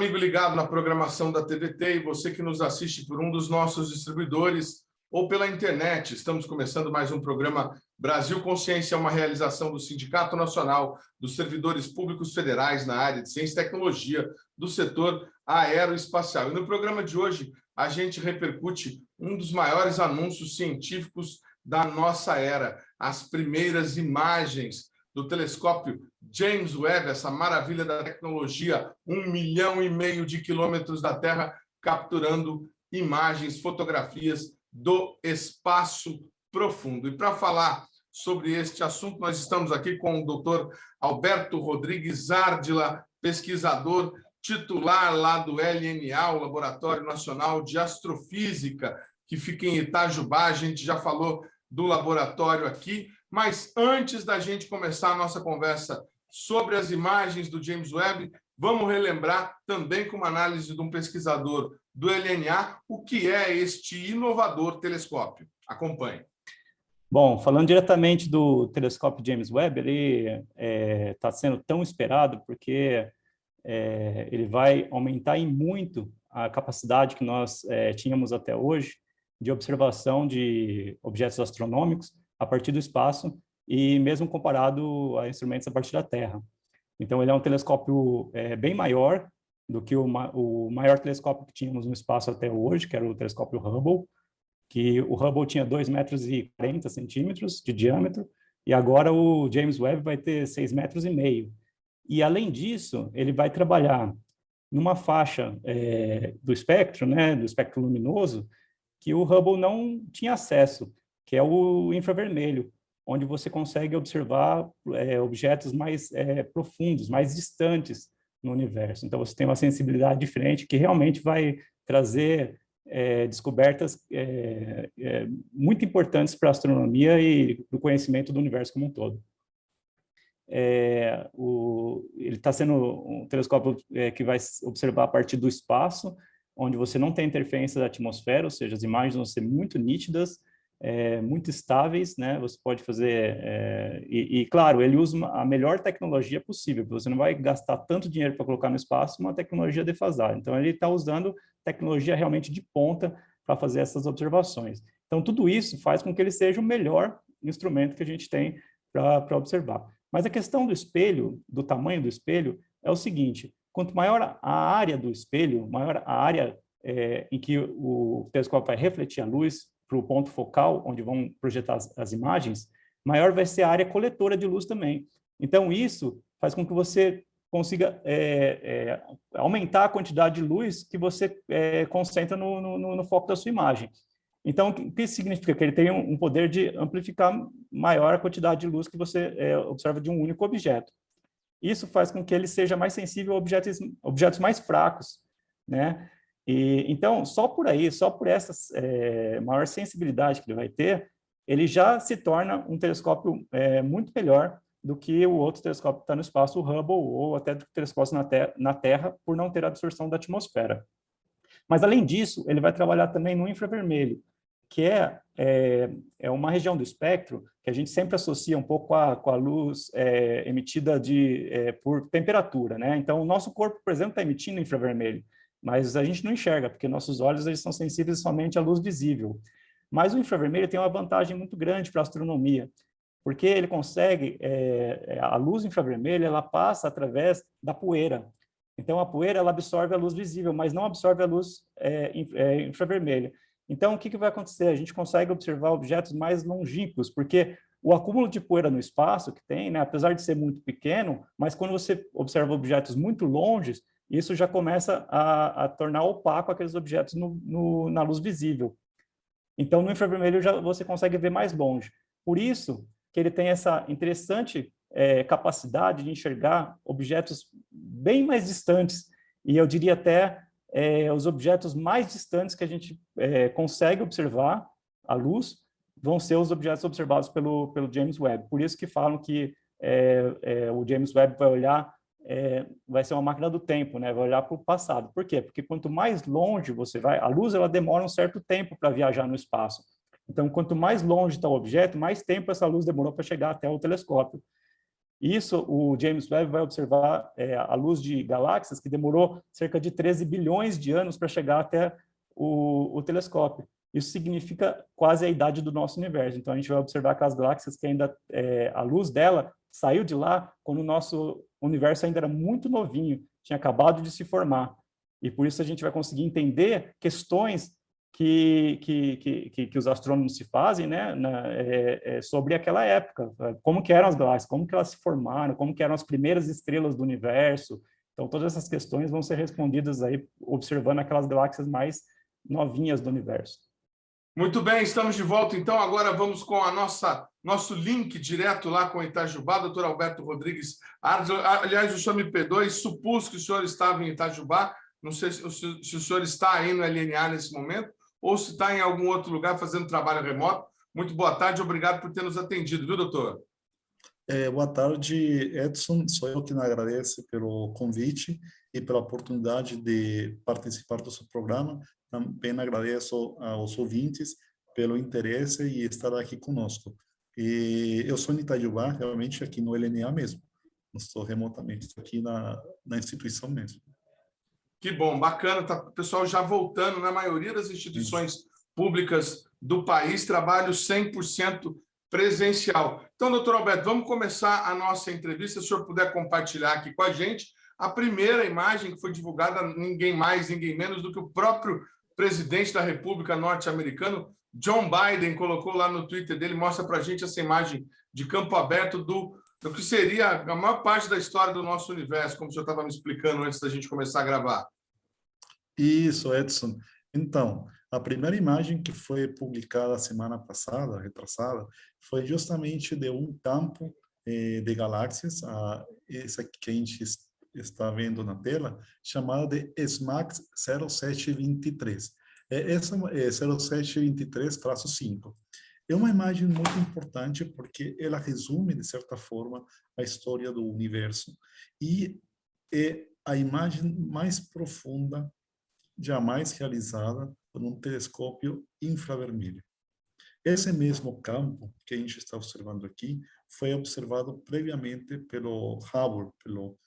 amigo ligado na programação da TVT e você que nos assiste por um dos nossos distribuidores ou pela internet. Estamos começando mais um programa Brasil Consciência, uma realização do Sindicato Nacional dos Servidores Públicos Federais na área de Ciência e Tecnologia do setor aeroespacial. E no programa de hoje, a gente repercute um dos maiores anúncios científicos da nossa era, as primeiras imagens do telescópio James Webb, essa maravilha da tecnologia, 1,5 milhão de quilômetros da Terra, capturando imagens, fotografias do espaço profundo. E para falar sobre este assunto, nós estamos aqui com o Dr. Alberto Rodrigues Ardila, pesquisador titular lá do LNA, o Laboratório Nacional de Astrofísica, que fica em Itajubá. A gente já falou do laboratório aqui, mas antes da gente começar a nossa conversa sobre as imagens do James Webb, vamos relembrar também com uma análise de um pesquisador do LNA o que é este inovador telescópio. Acompanhe. Bom, falando diretamente do telescópio James Webb, ele está sendo tão esperado porque ele vai aumentar em muito a capacidade que nós tínhamos até hoje de observação de objetos astronômicos a partir do espaço e mesmo comparado a instrumentos a partir da Terra. Então, ele é um telescópio bem maior do que o maior telescópio que tínhamos no espaço até hoje, que era o telescópio Hubble, que o Hubble tinha 2,40 metros de diâmetro, e agora o James Webb vai ter 6,5 metros. E, além disso, ele vai trabalhar numa faixa do espectro, né, do espectro luminoso, que o Hubble não tinha acesso, que é o infravermelho, onde você consegue observar objetos mais profundos, mais distantes no universo. Então, você tem uma sensibilidade diferente que realmente vai trazer descobertas muito importantes para a astronomia e para o conhecimento do universo como um todo. Ele está sendo um telescópio que vai observar a partir do espaço, onde você não tem interferência da atmosfera, ou seja, as imagens vão ser muito nítidas, muito estáveis, né? Você pode fazer... claro, ele usa a melhor tecnologia possível, porque você não vai gastar tanto dinheiro para colocar no espaço uma tecnologia defasada. Então, ele está usando tecnologia realmente de ponta para fazer essas observações. Então, tudo isso faz com que ele seja o melhor instrumento que a gente tem para observar. Mas a questão do espelho, do tamanho do espelho, é o seguinte: quanto maior a área do espelho, maior a área em que o telescópio vai refletir a luz para o ponto focal, onde vão projetar as imagens, maior vai ser a área coletora de luz também. Então, isso faz com que você consiga aumentar a quantidade de luz que você concentra no foco da sua imagem. Então, o que isso significa? Que ele tem um poder de amplificar maior a quantidade de luz que você observa de um único objeto. Isso faz com que ele seja mais sensível a objetos mais fracos, né? Então, só por aí, só por essa maior sensibilidade que ele vai ter, ele já se torna um telescópio muito melhor do que o outro telescópio que está no espaço, o Hubble, ou até do telescópio na Terra, por não ter absorção da atmosfera. Mas, além disso, ele vai trabalhar também no infravermelho, que é uma região do espectro que a gente sempre associa um pouco com a luz emitida por temperatura, né? Então, o nosso corpo, por exemplo, está emitindo infravermelho, mas a gente não enxerga, porque nossos olhos eles são sensíveis somente à luz visível. Mas o infravermelho tem uma vantagem muito grande para a astronomia, porque ele consegue, a luz infravermelha, ela passa através da poeira. Então, a poeira ela absorve a luz visível, mas não absorve a luz infravermelha. Então, o que vai acontecer? A gente consegue observar objetos mais longínquos, porque o acúmulo de poeira no espaço que tem, né, apesar de ser muito pequeno, mas quando você observa objetos muito longes, isso já começa a tornar opaco aqueles objetos na luz visível. Então, no infravermelho você consegue ver mais longe. Por isso que ele tem essa interessante capacidade de enxergar objetos bem mais distantes, e eu diria até os objetos mais distantes que a gente consegue observar à luz vão ser os objetos observados pelo James Webb. Por isso que falam que o James Webb vai ser uma máquina do tempo, né? Vai olhar para o passado. Por quê? Porque quanto mais longe você vai, a luz ela demora um certo tempo para viajar no espaço. Então, quanto mais longe está o objeto, mais tempo essa luz demorou para chegar até o telescópio. Isso o James Webb vai observar a luz de galáxias que demorou cerca de 13 bilhões de anos para chegar até o telescópio. Isso significa quase a idade do nosso universo. Então, a gente vai observar aquelas galáxias que ainda, a luz dela saiu de lá quando o nosso universo ainda era muito novinho, tinha acabado de se formar. E por isso a gente vai conseguir entender questões que os astrônomos se fazem, né, sobre aquela época, como que eram as galáxias, como que elas se formaram, como que eram as primeiras estrelas do universo. Então, todas essas questões vão ser respondidas aí observando aquelas galáxias mais novinhas do universo. Muito bem, estamos de volta. Então, agora vamos com a nosso link direto lá com Itajubá, doutor Alberto Rodrigues Ardila. Aliás, o senhor me perdoe, supus que o senhor estava em Itajubá. Não sei se o senhor está aí no LNA nesse momento ou se está em algum outro lugar fazendo trabalho remoto. Muito boa tarde, obrigado por ter nos atendido, viu, doutor? Boa tarde, Edson. Sou eu que agradeço pelo convite e pela oportunidade de participar do seu programa. Também agradeço aos ouvintes pelo interesse e estar aqui conosco. E eu sou em Itajubá, realmente aqui no LNA mesmo. Não estou remotamente, estou aqui na instituição mesmo. Que bom, bacana, tá o pessoal já voltando. Na maioria das instituições públicas do país, trabalho 100% presencial. Então, doutor Alberto, vamos começar a nossa entrevista. Se o senhor puder compartilhar aqui com a gente a primeira imagem que foi divulgada, ninguém mais, ninguém menos do que o próprio presidente da República norte-americano, John Biden, colocou lá no Twitter dele, mostra para a gente essa imagem de campo aberto do que seria a maior parte da história do nosso universo, como o senhor estava me explicando antes da gente começar a gravar. Isso, Edson. Então, a primeira imagem que foi publicada a semana passada, retrasada, foi justamente de um campo de galáxias, essa que a gente está vendo na tela, chamada de SMACS 0723. Essa é 0723-5. É uma imagem muito importante porque ela resume, de certa forma, a história do universo e é a imagem mais profunda jamais realizada por um telescópio infravermelho. Esse mesmo campo que a gente está observando aqui foi observado previamente pelo Hubble, pelo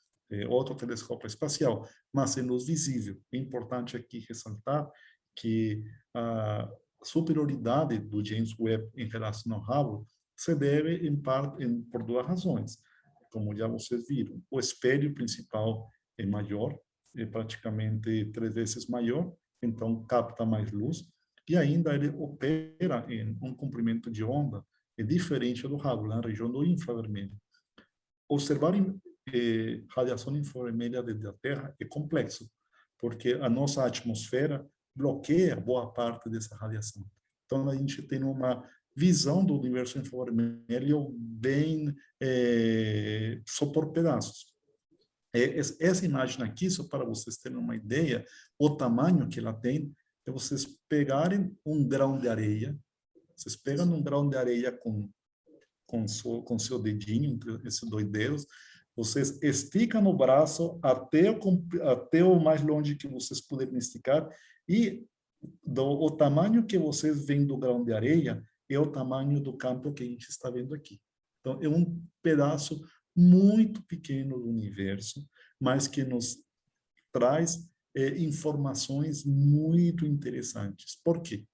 outro telescópio espacial, mas em luz visível. É importante aqui ressaltar que a superioridade do James Webb em relação ao Hubble se deve, em parte, por duas razões. Como já vocês viram, o espelho principal é maior, é praticamente 3 vezes maior, então capta mais luz, e ainda ele opera em um comprimento de onda diferente do Hubble, na região do infravermelho. Observar radiação infravermelha desde a Terra é complexo, porque a nossa atmosfera bloqueia boa parte dessa radiação. Então, a gente tem uma visão do universo infravermelho bem só por pedaços. Essa imagem aqui, só para vocês terem uma ideia, o tamanho que ela tem, é vocês pegarem um grão de areia, vocês pegam um grão de areia com seu dedinho, entre esses 2 dedos, vocês esticam o braço até o mais longe que vocês puderem esticar, e o tamanho que vocês veem do grão de areia é o tamanho do campo que a gente está vendo aqui. Então, é um pedaço muito pequeno do universo, mas que nos traz informações muito interessantes. Por quê?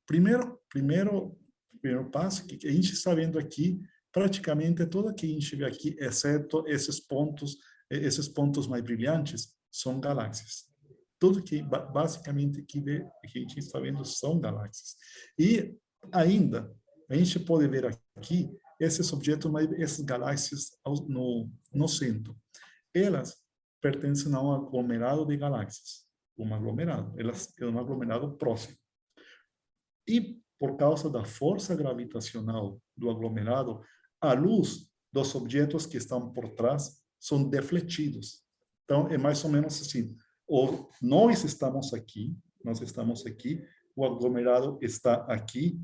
Primeiro passo que a gente está vendo aqui, praticamente tudo que a gente vê aqui, exceto esses pontos mais brilhantes, são galáxias. Tudo que basicamente que a gente está vendo são galáxias. E ainda, a gente pode ver aqui esses objetos, essas galáxias no centro. Elas pertencem a um aglomerado de galáxias. Elas é um aglomerado próximo. E por causa da força gravitacional do aglomerado, a luz dos objetos que estão por trás são defletidos. Então, é mais ou menos assim. Nós estamos aqui, o aglomerado está aqui,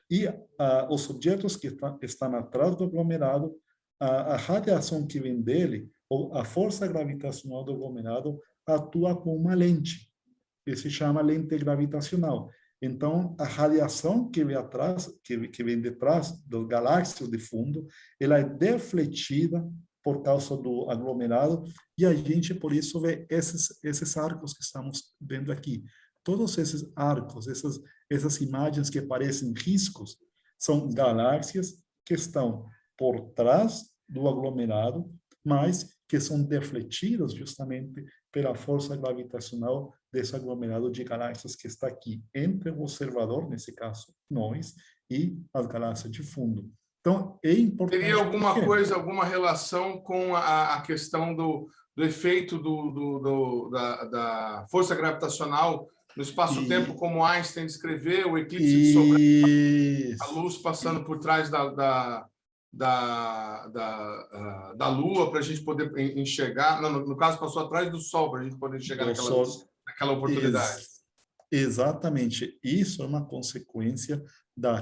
e os objetos que estão atrás do aglomerado, a radiação que vem dele, ou a força gravitacional do aglomerado, atua como uma lente, que se chama lente gravitacional. Então, a radiação que vem atrás, que vem detrás das galáxias de fundo, ela é defletida por causa do aglomerado, e a gente, por isso, vê esses arcos que estamos vendo aqui. Todos esses arcos, essas imagens que parecem riscos, são galáxias que estão por trás do aglomerado, mas que são defletidas justamente pela força gravitacional desse aglomerado de galáxias que está aqui entre o observador, nesse caso nós, e as galáxias de fundo. Então, é importante... Teria alguma coisa, alguma relação com a questão do efeito da força gravitacional no espaço-tempo, como Einstein descreveu, o eclipse de Sobral, a luz passando por trás da Lua para a gente poder enxergar, no caso passou atrás do Sol para a gente poder enxergar naquela oportunidade. Exatamente, isso é uma consequência da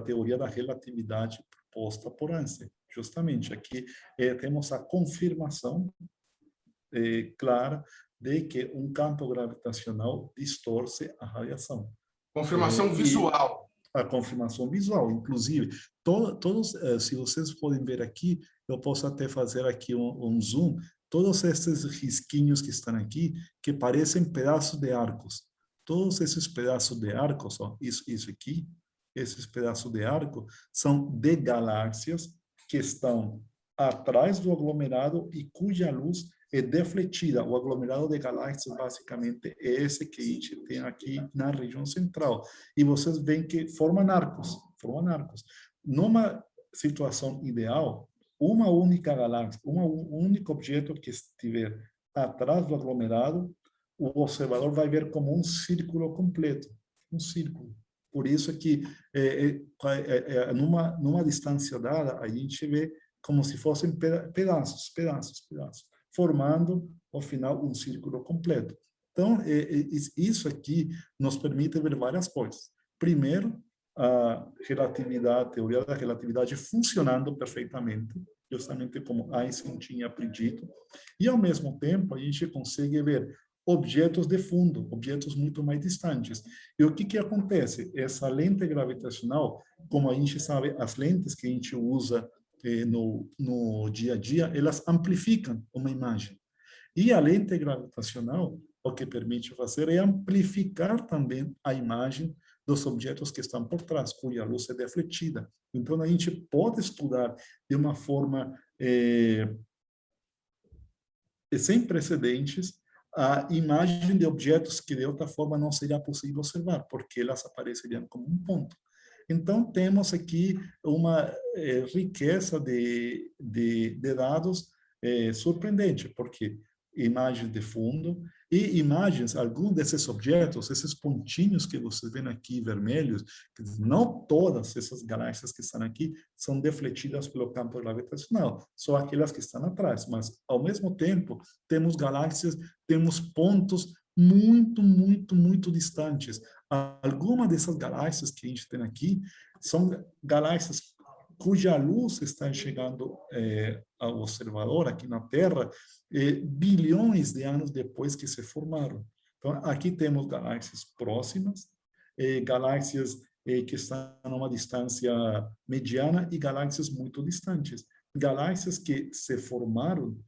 teoria da relatividade proposta por Einstein. Justamente aqui temos a confirmação clara de que um campo gravitacional distorce a radiação. Confirmação visual. A confirmação visual, inclusive, todos, se vocês podem ver aqui, eu posso até fazer aqui um zoom, todos esses risquinhos que estão aqui, que parecem pedaços de arcos. Todos esses pedaços de arcos, ó, isso aqui, esses pedaços de arco, são de galáxias que estão atrás do aglomerado e cuja luz é defletida. O aglomerado de galáxias, basicamente, é esse que a gente tem aqui na região central. E vocês veem que formam arcos. Numa situação ideal, uma única galáxia, um único objeto que estiver atrás do aglomerado, o observador vai ver como um círculo completo, um círculo. Por isso que, numa distância dada, a gente vê como se fossem pedaços, formando, ao final, um círculo completo. Então, isso aqui nos permite ver várias coisas. Primeiro, a teoria da relatividade funcionando perfeitamente, justamente como Einstein tinha predito, e, ao mesmo tempo, a gente consegue ver objetos de fundo, objetos muito mais distantes. E o que acontece? Essa lente gravitacional, como a gente sabe, as lentes que a gente usa no dia a dia, elas amplificam uma imagem. E a lente gravitacional, o que permite fazer é amplificar também a imagem dos objetos que estão por trás, cuja luz é defletida. Então, a gente pode estudar de uma forma sem precedentes a imagem de objetos que, de outra forma, não seria possível observar, porque elas apareceriam como um ponto. Então, temos aqui uma riqueza de dados surpreendente, porque imagens de fundo e imagens, alguns desses objetos, esses pontinhos que vocês veem aqui vermelhos, não todas essas galáxias que estão aqui são defletidas pelo campo gravitacional, só aquelas que estão atrás, mas, ao mesmo tempo, temos galáxias, temos pontos muito distantes. Algumas dessas galáxias que a gente tem aqui são galáxias cuja luz está chegando ao observador aqui na Terra bilhões de anos depois que se formaram. Então, aqui temos galáxias próximas, galáxias que estão a uma distância mediana e galáxias muito distantes. Galáxias que se formaram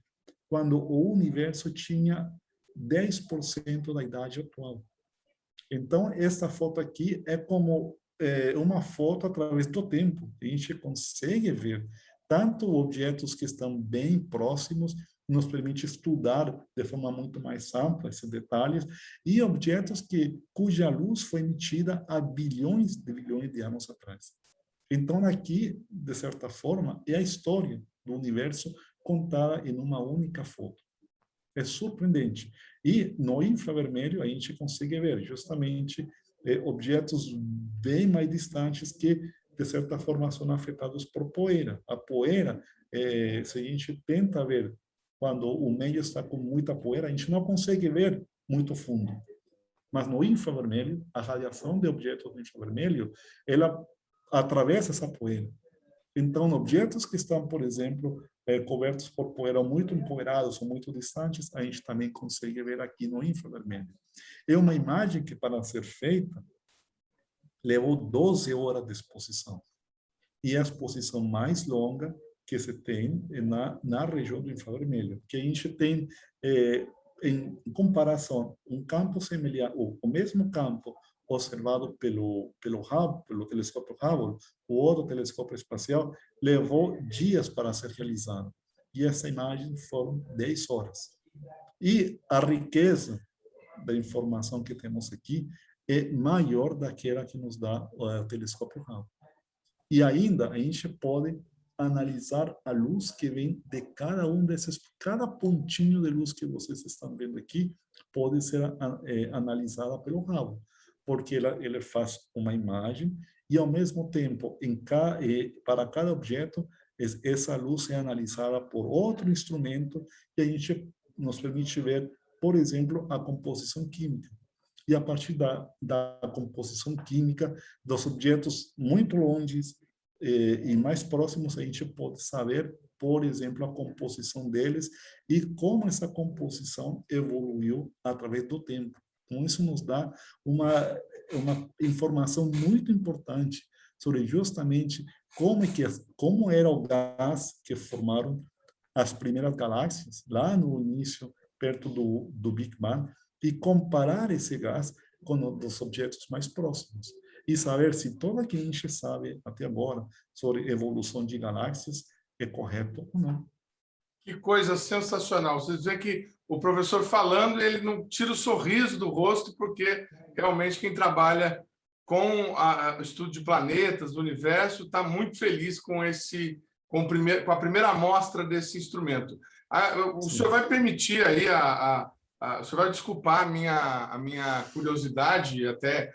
quando o universo tinha 10% da idade atual. Então, essa foto aqui é como uma foto através do tempo. A gente consegue ver tanto objetos que estão bem próximos, nos permite estudar de forma muito mais ampla esses detalhes, e objetos cuja luz foi emitida há bilhões de anos atrás. Então, aqui, de certa forma, é a história do universo contada em uma única foto. É surpreendente. E no infravermelho a gente consegue ver justamente objetos bem mais distantes que, de certa forma, são afetados por poeira. A poeira, se a gente tenta ver quando o meio está com muita poeira, a gente não consegue ver muito fundo. Mas no infravermelho, a radiação de objetos no infravermelho, ela atravessa essa poeira. Então, objetos que estão, por exemplo, cobertos por poeira, muito empoeirados ou muito distantes, a gente também consegue ver aqui no infravermelho. É uma imagem que, para ser feita, levou 12 horas de exposição. E é a exposição mais longa que se tem na região do infravermelho, que a gente tem, em comparação, um campo semelhante, o mesmo campo observado pelo telescópio Hubble, o outro telescópio espacial, levou dias para ser realizado. E essa imagem foram 10 horas. E a riqueza da informação que temos aqui é maior daquela que nos dá o telescópio Hubble. E ainda a gente pode analisar a luz que vem de cada pontinho de luz que vocês estão vendo aqui pode ser analisada pelo Hubble, porque ele faz uma imagem e ao mesmo tempo para cada objeto essa luz é analisada por outro instrumento e a gente nos permite ver, por exemplo, a composição química. E a partir da composição química dos objetos muito longes e mais próximos, a gente pode saber, por exemplo, a composição deles e como essa composição evoluiu através do tempo. Então, isso nos dá uma informação muito importante sobre justamente como era o gás que formaram as primeiras galáxias, lá no início, perto do Big Bang, e comparar esse gás com os objetos mais próximos. E saber se tudo o que a gente sabe até agora sobre evolução de galáxias é correto ou não. Que coisa sensacional. Vocês veem que o professor falando, ele não tira o sorriso do rosto, porque realmente quem trabalha com o estudo de planetas, do universo, está muito feliz com a primeira amostra desse instrumento. O senhor vai permitir aí, o senhor vai desculpar a minha curiosidade, até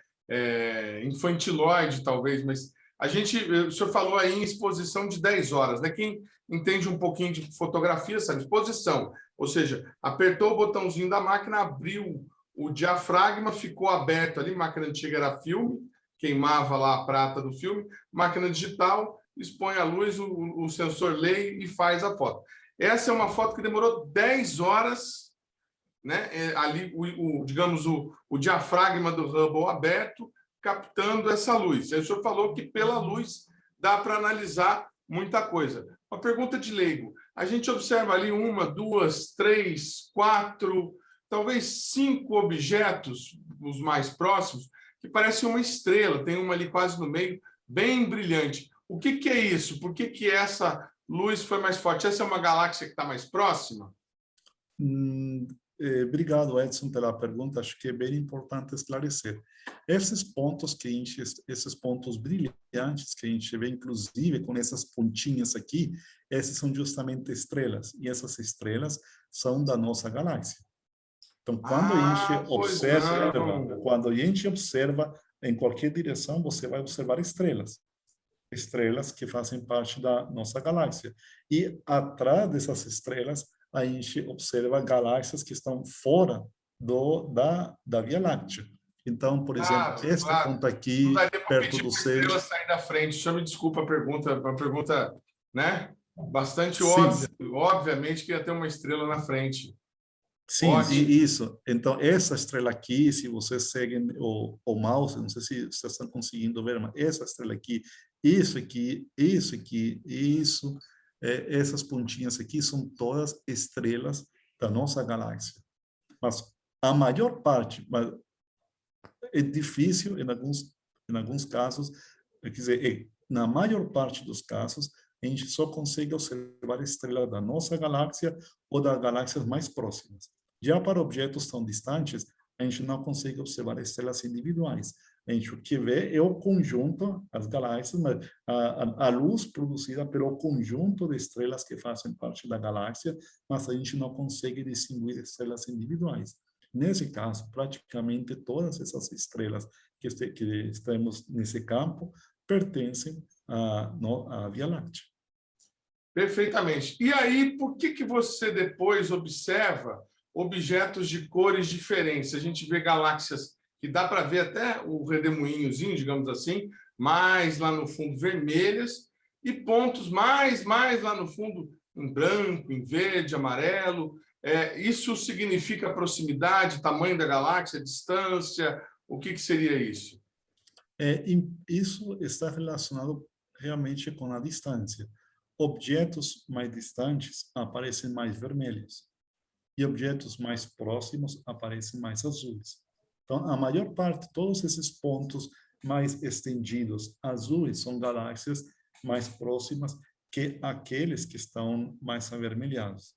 infantilóide, talvez, mas o senhor falou aí em exposição de 10 horas, né? Quem entende um pouquinho de fotografia sabe, exposição, ou seja, apertou o botãozinho da máquina, abriu o diafragma, ficou aberto ali, máquina antiga era filme, queimava lá a prata do filme, máquina digital, expõe a luz, o sensor lê e faz a foto. Essa é uma foto que demorou 10 horas, né? Ali, digamos, o diafragma do Hubble aberto, captando essa luz. Aí o senhor falou que pela luz dá para analisar muita coisa. Uma pergunta de leigo. A gente observa ali 1, 2, 3, 4, talvez 5 objetos, os mais próximos, que parecem uma estrela. Tem uma ali quase no meio, bem brilhante. O que é isso? Por que essa luz foi mais forte? Essa é uma galáxia que está mais próxima? Obrigado, Edson, pela pergunta. Acho que é bem importante esclarecer. Esses pontos brilhantes que a gente vê, inclusive com essas pontinhas aqui, esses são justamente estrelas. E essas estrelas são da nossa galáxia. Então, quando a gente observa em qualquer direção, você vai observar estrelas que fazem parte da nossa galáxia. E atrás dessas estrelas, a gente observa galáxias que estão fora da Via Láctea. Então, por exemplo, esta ponta aqui, perto do centro... Estrela sair da frente. O senhor me desculpa a pergunta, uma pergunta, né? Bastante óbvia. Obviamente que ia ter uma estrela na frente. Sim, isso. Então, essa estrela aqui, se vocês seguem o mouse, não sei se vocês estão conseguindo ver, mas essa estrela aqui, isso aqui, essas pontinhas aqui são todas estrelas da nossa galáxia. Mas a maior parte, mas é difícil em alguns casos, quer dizer, na maior parte dos casos, a gente só consegue observar estrelas da nossa galáxia ou das galáxias mais próximas. Já para objetos tão distantes, a gente não consegue observar estrelas individuais. A gente o que vê é o conjunto, as galáxias, a luz produzida pelo conjunto de estrelas que fazem parte da galáxia, mas a gente não consegue distinguir estrelas individuais. Nesse caso, praticamente todas essas estrelas que estamos nesse campo pertencem à Via Láctea. Perfeitamente. E aí, por que você depois observa objetos de cores diferentes? A gente vê galáxias que dá para ver até o redemoinhozinho, digamos assim, mais lá no fundo vermelhas, e pontos mais lá no fundo em branco, em verde, amarelo. Isso significa proximidade, tamanho da galáxia, distância? O que seria isso? Isso está relacionado realmente com a distância. Objetos mais distantes aparecem mais vermelhos e objetos mais próximos aparecem mais azuis. Então, a maior parte, todos esses pontos mais estendidos azuis são galáxias mais próximas que aqueles que estão mais avermelhados.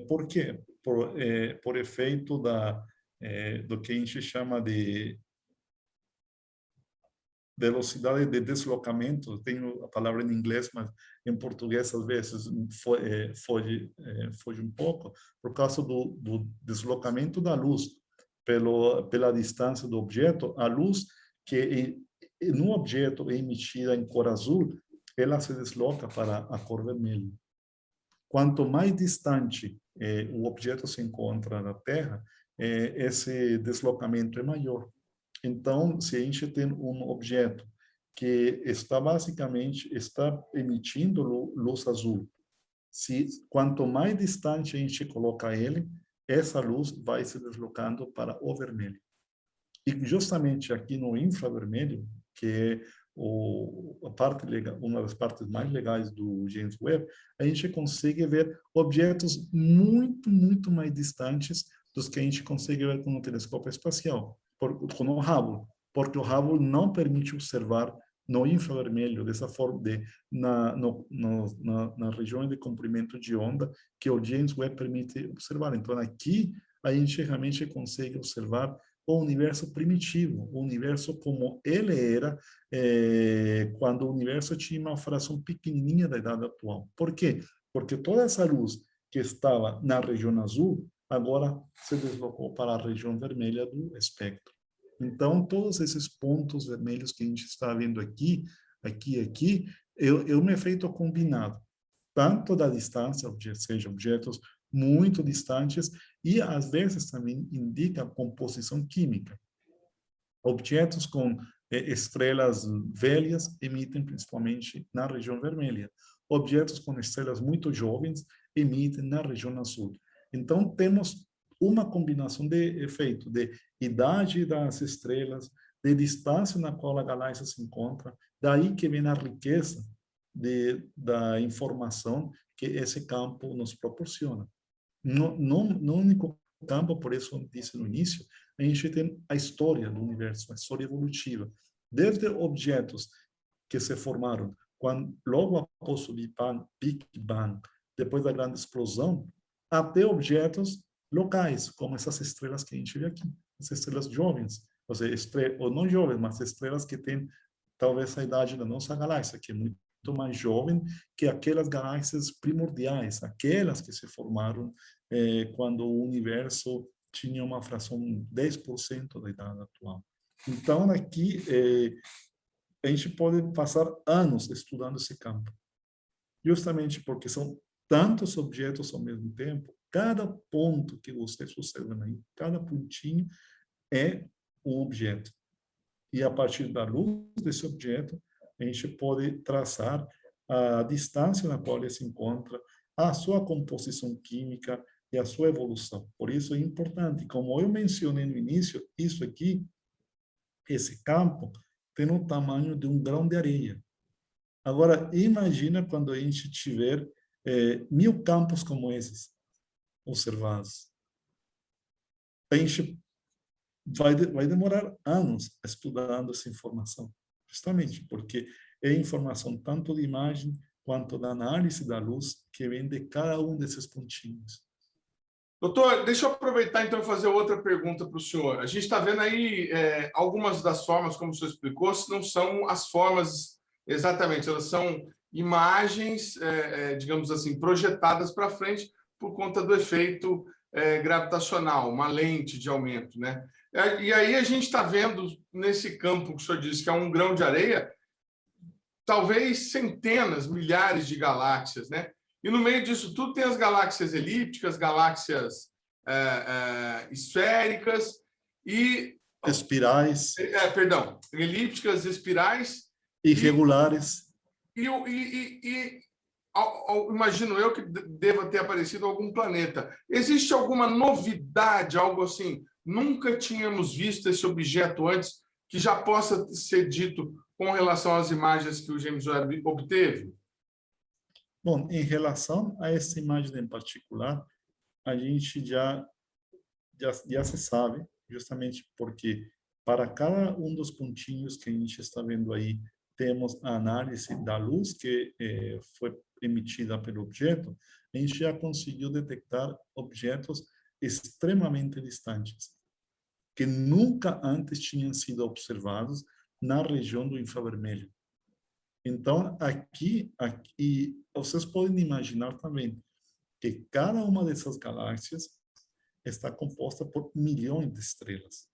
Por quê? Por efeito do que a gente chama de velocidade de deslocamento. Tenho a palavra em inglês, mas em português às vezes foge um pouco, por causa do deslocamento da luz pela distância do objeto. A luz que no objeto é emitida em cor azul, ela se desloca para a cor vermelha. Quanto mais distante o objeto se encontra da Terra, esse deslocamento é maior. Então, se a gente tem um objeto que basicamente está emitindo luz azul, quanto mais distante a gente coloca ele, essa luz vai se deslocando para o vermelho. E justamente aqui no infravermelho, que é uma das partes mais legais do James Webb, a gente consegue ver objetos muito, muito mais distantes dos que a gente consegue ver com o telescópio espacial, com o Hubble, porque o Hubble não permite observar no infravermelho, dessa forma, na região de comprimento de onda que o James Webb permite observar. Então, aqui a gente realmente consegue observar o universo primitivo, o universo como ele era quando o universo tinha uma fração pequenininha da idade atual. Por quê? Porque toda essa luz que estava na região azul, agora se deslocou para a região vermelha do espectro. Então, todos esses pontos vermelhos que a gente está vendo aqui, é um efeito combinado, tanto da distância, seja objetos muito distantes, e às vezes também indica composição química. Objetos com estrelas velhas emitem principalmente na região vermelha. Objetos com estrelas muito jovens emitem na região azul. Então, temos uma combinação de efeito de idade das estrelas, de distância na qual a galáxia se encontra, daí que vem a riqueza da informação que esse campo nos proporciona. No único campo, por isso eu disse no início, a gente tem a história do universo, a história evolutiva. Desde objetos que se formaram logo após o Big Bang, depois da grande explosão, até objetos locais, como essas estrelas que a gente vê aqui, as estrelas jovens, ou não jovens, mas estrelas que têm talvez a idade da nossa galáxia, que é muito mais jovem que aquelas galáxias primordiais, aquelas que se formaram quando o universo tinha uma fração 10% da idade atual. Então, aqui, a gente pode passar anos estudando esse campo, justamente porque são tantos objetos ao mesmo tempo, cada ponto que vocês observam aí, cada pontinho é um objeto. E a partir da luz desse objeto, a gente pode traçar a distância na qual ele se encontra, a sua composição química e a sua evolução. Por isso é importante. Como eu mencionei no início, isso aqui, esse campo, tem o tamanho de um grão de areia. Agora, imagina quando a gente tiver 1000 campos como esses observados. A gente vai demorar anos estudando essa informação, justamente porque é informação tanto de imagem quanto da análise da luz que vem de cada um desses pontinhos. Doutor, deixa eu aproveitar então e fazer outra pergunta para o senhor. A gente está vendo aí algumas das formas, como o senhor explicou, não são as formas exatamente, elas são imagens, digamos assim, projetadas para frente por conta do efeito gravitacional, uma lente de aumento, né? E aí a gente está vendo nesse campo que o senhor disse que é um grão de areia, talvez centenas, milhares de galáxias, né? E no meio disso tudo tem as galáxias elípticas, galáxias esféricas e... Espirais. Elípticas, espirais... Irregulares. Imagino eu que deva ter aparecido algum planeta. Existe alguma novidade, algo assim? Nunca tínhamos visto esse objeto antes que já possa ser dito com relação às imagens que o James Webb obteve? Bom, em relação a essa imagem em particular, a gente já se sabe, justamente porque para cada um dos pontinhos que a gente está vendo aí, temos a análise da luz que foi emitida pelo objeto, a gente já conseguiu detectar objetos extremamente distantes, que nunca antes tinham sido observados na região do infravermelho. Então, aqui, vocês podem imaginar também que cada uma dessas galáxias está composta por milhões de estrelas.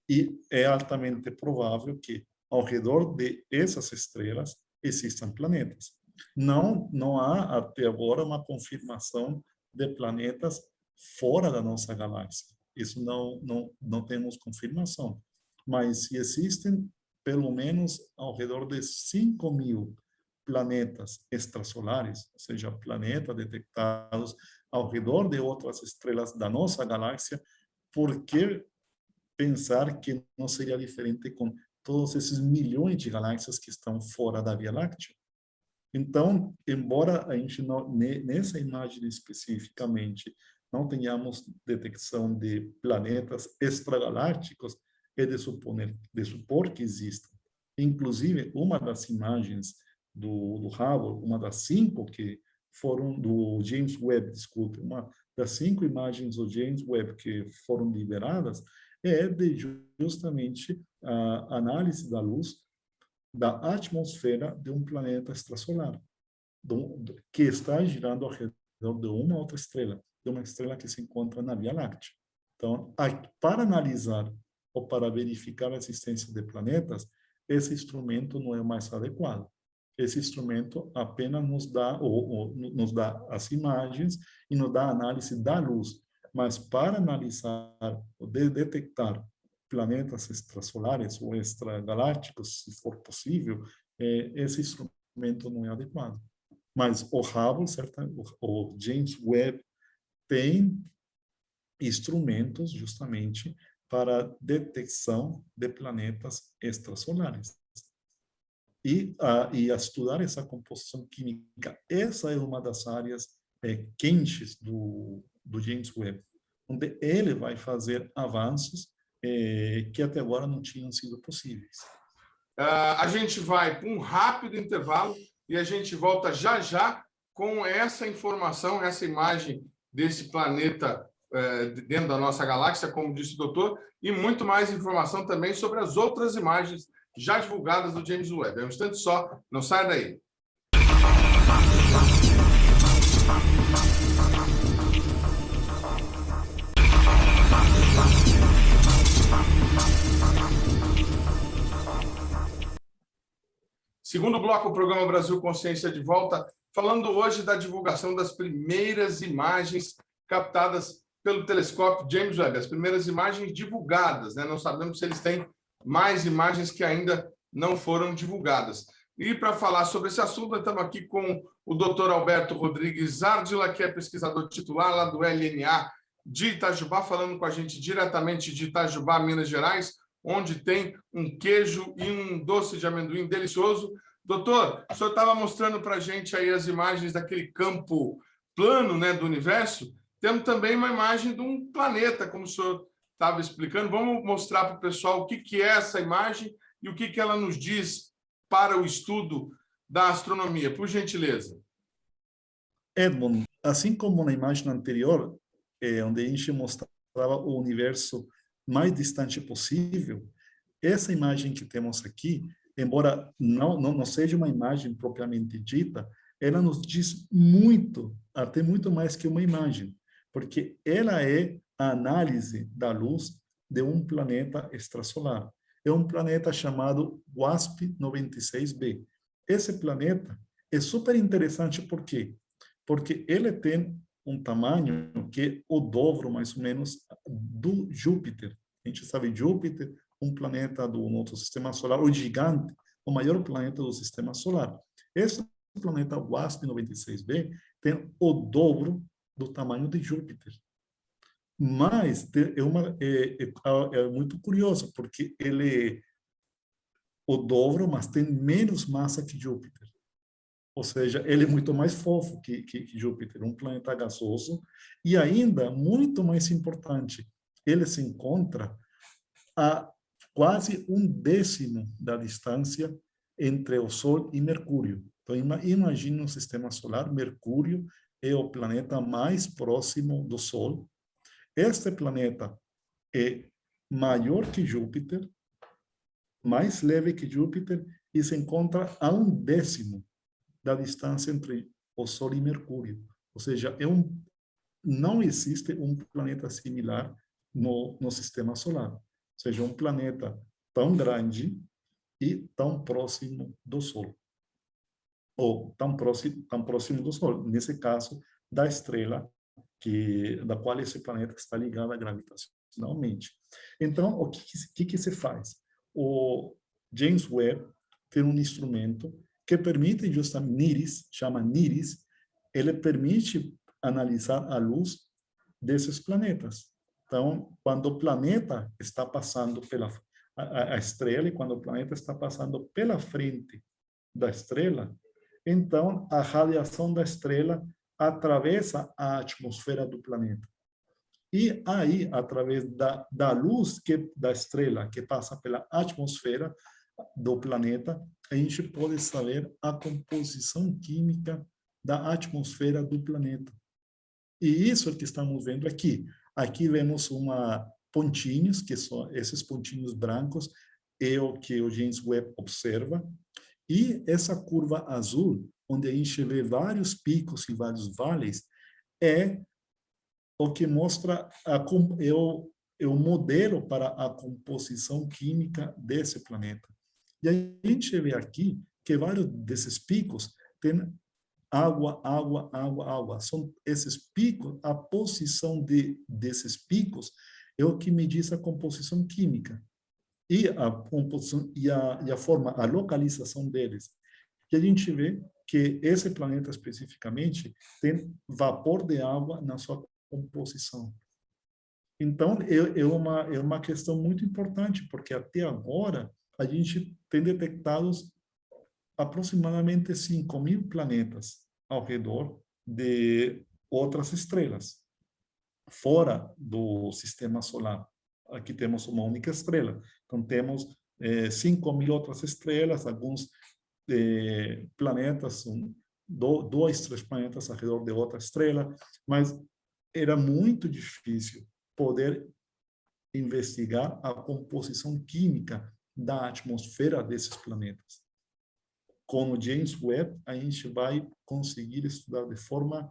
E é altamente provável que, ao redor de essas estrelas, existam planetas. Não há, até agora, uma confirmação de planetas fora da nossa galáxia. Isso não temos confirmação. Mas se existem, pelo menos, ao redor de 5.000 planetas extrasolares, ou seja, planetas detectados ao redor de outras estrelas da nossa galáxia, por que pensar que não seria diferente com todos esses milhões de galáxias que estão fora da Via Láctea? Então, embora a gente nessa imagem especificamente não tenhamos detecção de planetas extragalácticos, é de supor que existem. Inclusive, uma das imagens do Hubble, uma das 5 que foram do James Webb, desculpe, uma das 5 imagens do James Webb que foram liberadas é de justamente a análise da luz da atmosfera de um planeta extrasolar, que está girando ao redor de uma outra estrela, de uma estrela que se encontra na Via Láctea. Então, para analisar ou para verificar a existência de planetas, esse instrumento não é o mais adequado. Esse instrumento apenas nos dá as imagens e nos dá a análise da luz. Mas para analisar ou detectar planetas extrasolares ou extragalácticos, se for possível, esse instrumento não é adequado. Mas o Hubble, o James Webb, tem instrumentos justamente para detecção de planetas extrasolares. E a estudar essa composição química, essa é uma das áreas quentes do James Webb, onde ele vai fazer avanços que até agora não tinham sido possíveis. A gente vai para um rápido intervalo e a gente volta já já com essa informação, essa imagem desse planeta dentro da nossa galáxia, como disse o doutor, e muito mais informação também sobre as outras imagens já divulgadas do James Webb. É um instante só, não sai daí. Segundo bloco, o programa Brasil Consciência de volta, falando hoje da divulgação das primeiras imagens captadas pelo telescópio James Webb, as primeiras imagens divulgadas, né? Não sabemos se eles têm mais imagens que ainda não foram divulgadas. E para falar sobre esse assunto, nós estamos aqui com o Dr. Alberto Rodrigues Ardila, que é pesquisador titular lá do LNA de Itajubá, falando com a gente diretamente de Itajubá, Minas Gerais, onde tem um queijo e um doce de amendoim delicioso. Doutor, o senhor estava mostrando para a gente aí as imagens daquele campo plano, né, do universo. Temos também uma imagem de um planeta, como o senhor estava explicando. Vamos mostrar para o pessoal o que é essa imagem e o que ela nos diz para o estudo da astronomia, por gentileza. Edmund, assim como na imagem anterior, onde a gente mostrava o universo mais distante possível, essa imagem que temos aqui, embora não seja uma imagem propriamente dita, ela nos diz muito, até muito mais que uma imagem, porque ela é a análise da luz de um planeta extrasolar. É um planeta chamado WASP-96b. Esse planeta é super interessante por quê? Porque ele tem um tamanho que é o dobro, mais ou menos, do Júpiter. A gente sabe Júpiter, um planeta do nosso sistema solar, o gigante, o maior planeta do sistema solar. Esse planeta WASP-96b tem o dobro do tamanho de Júpiter. Mas é muito curioso, porque ele o dobro, mas tem menos massa que Júpiter. Ou seja, ele é muito mais fofo que Júpiter, um planeta gasoso. E ainda, muito mais importante, ele se encontra a quase 1/10 da distância entre o Sol e Mercúrio. Então, imagine um sistema solar, Mercúrio é o planeta mais próximo do Sol. Este planeta é maior que Júpiter, mais leve que Júpiter, e se encontra a 1/10 da distância entre o Sol e Mercúrio. Ou seja, não existe um planeta similar no sistema solar. Ou seja, um planeta tão grande e tão próximo do Sol. Ou tão próximo do Sol, nesse caso, da estrela da qual esse planeta está ligado gravitacionalmente. Então, o que se faz? O James Webb tem um instrumento que permite justamente NIRIS, chama NIRIS, ele permite analisar a luz desses planetas. Então, quando o planeta está passando pela a estrela, e quando o planeta está passando pela frente da estrela, então a radiação da estrela atravessa a atmosfera do planeta. E aí, através da luz da estrela que passa pela atmosfera do planeta, a gente pode saber a composição química da atmosfera do planeta. E isso é o que estamos vendo aqui. Aqui vemos pontinhos, que são esses pontinhos brancos, é o que o James Webb observa. E essa curva azul, onde a gente vê vários picos e vários vales, é o que mostra o modelo para a composição química desse planeta. E a gente vê aqui que vários desses picos têm água, água, água, água. São esses picos, a posição desses picos é o que me diz a composição química. E a composição e a forma, a localização deles. E a gente vê que esse planeta especificamente tem vapor de água na sua composição. Então, é uma questão muito importante, porque até agora a gente tem detectado aproximadamente 5.000 planetas ao redor de outras estrelas, fora do sistema solar. Aqui temos uma única estrela. Então, temos 5.000 outras estrelas, alguns planetas, dois, três planetas ao redor de outra estrela, mas era muito difícil poder investigar a composição química da atmosfera desses planetas. Com o James Webb, a gente vai conseguir estudar de forma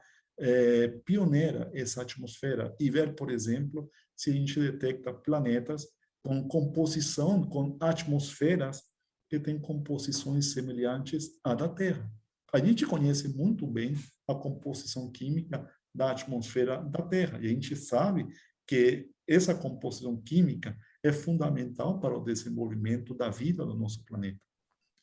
pioneira essa atmosfera e ver, por exemplo, se a gente detecta planetas com composição, com atmosferas que têm composições semelhantes à da Terra. A gente conhece muito bem a composição química da atmosfera da Terra, e a gente sabe que essa composição química é fundamental para o desenvolvimento da vida do nosso planeta.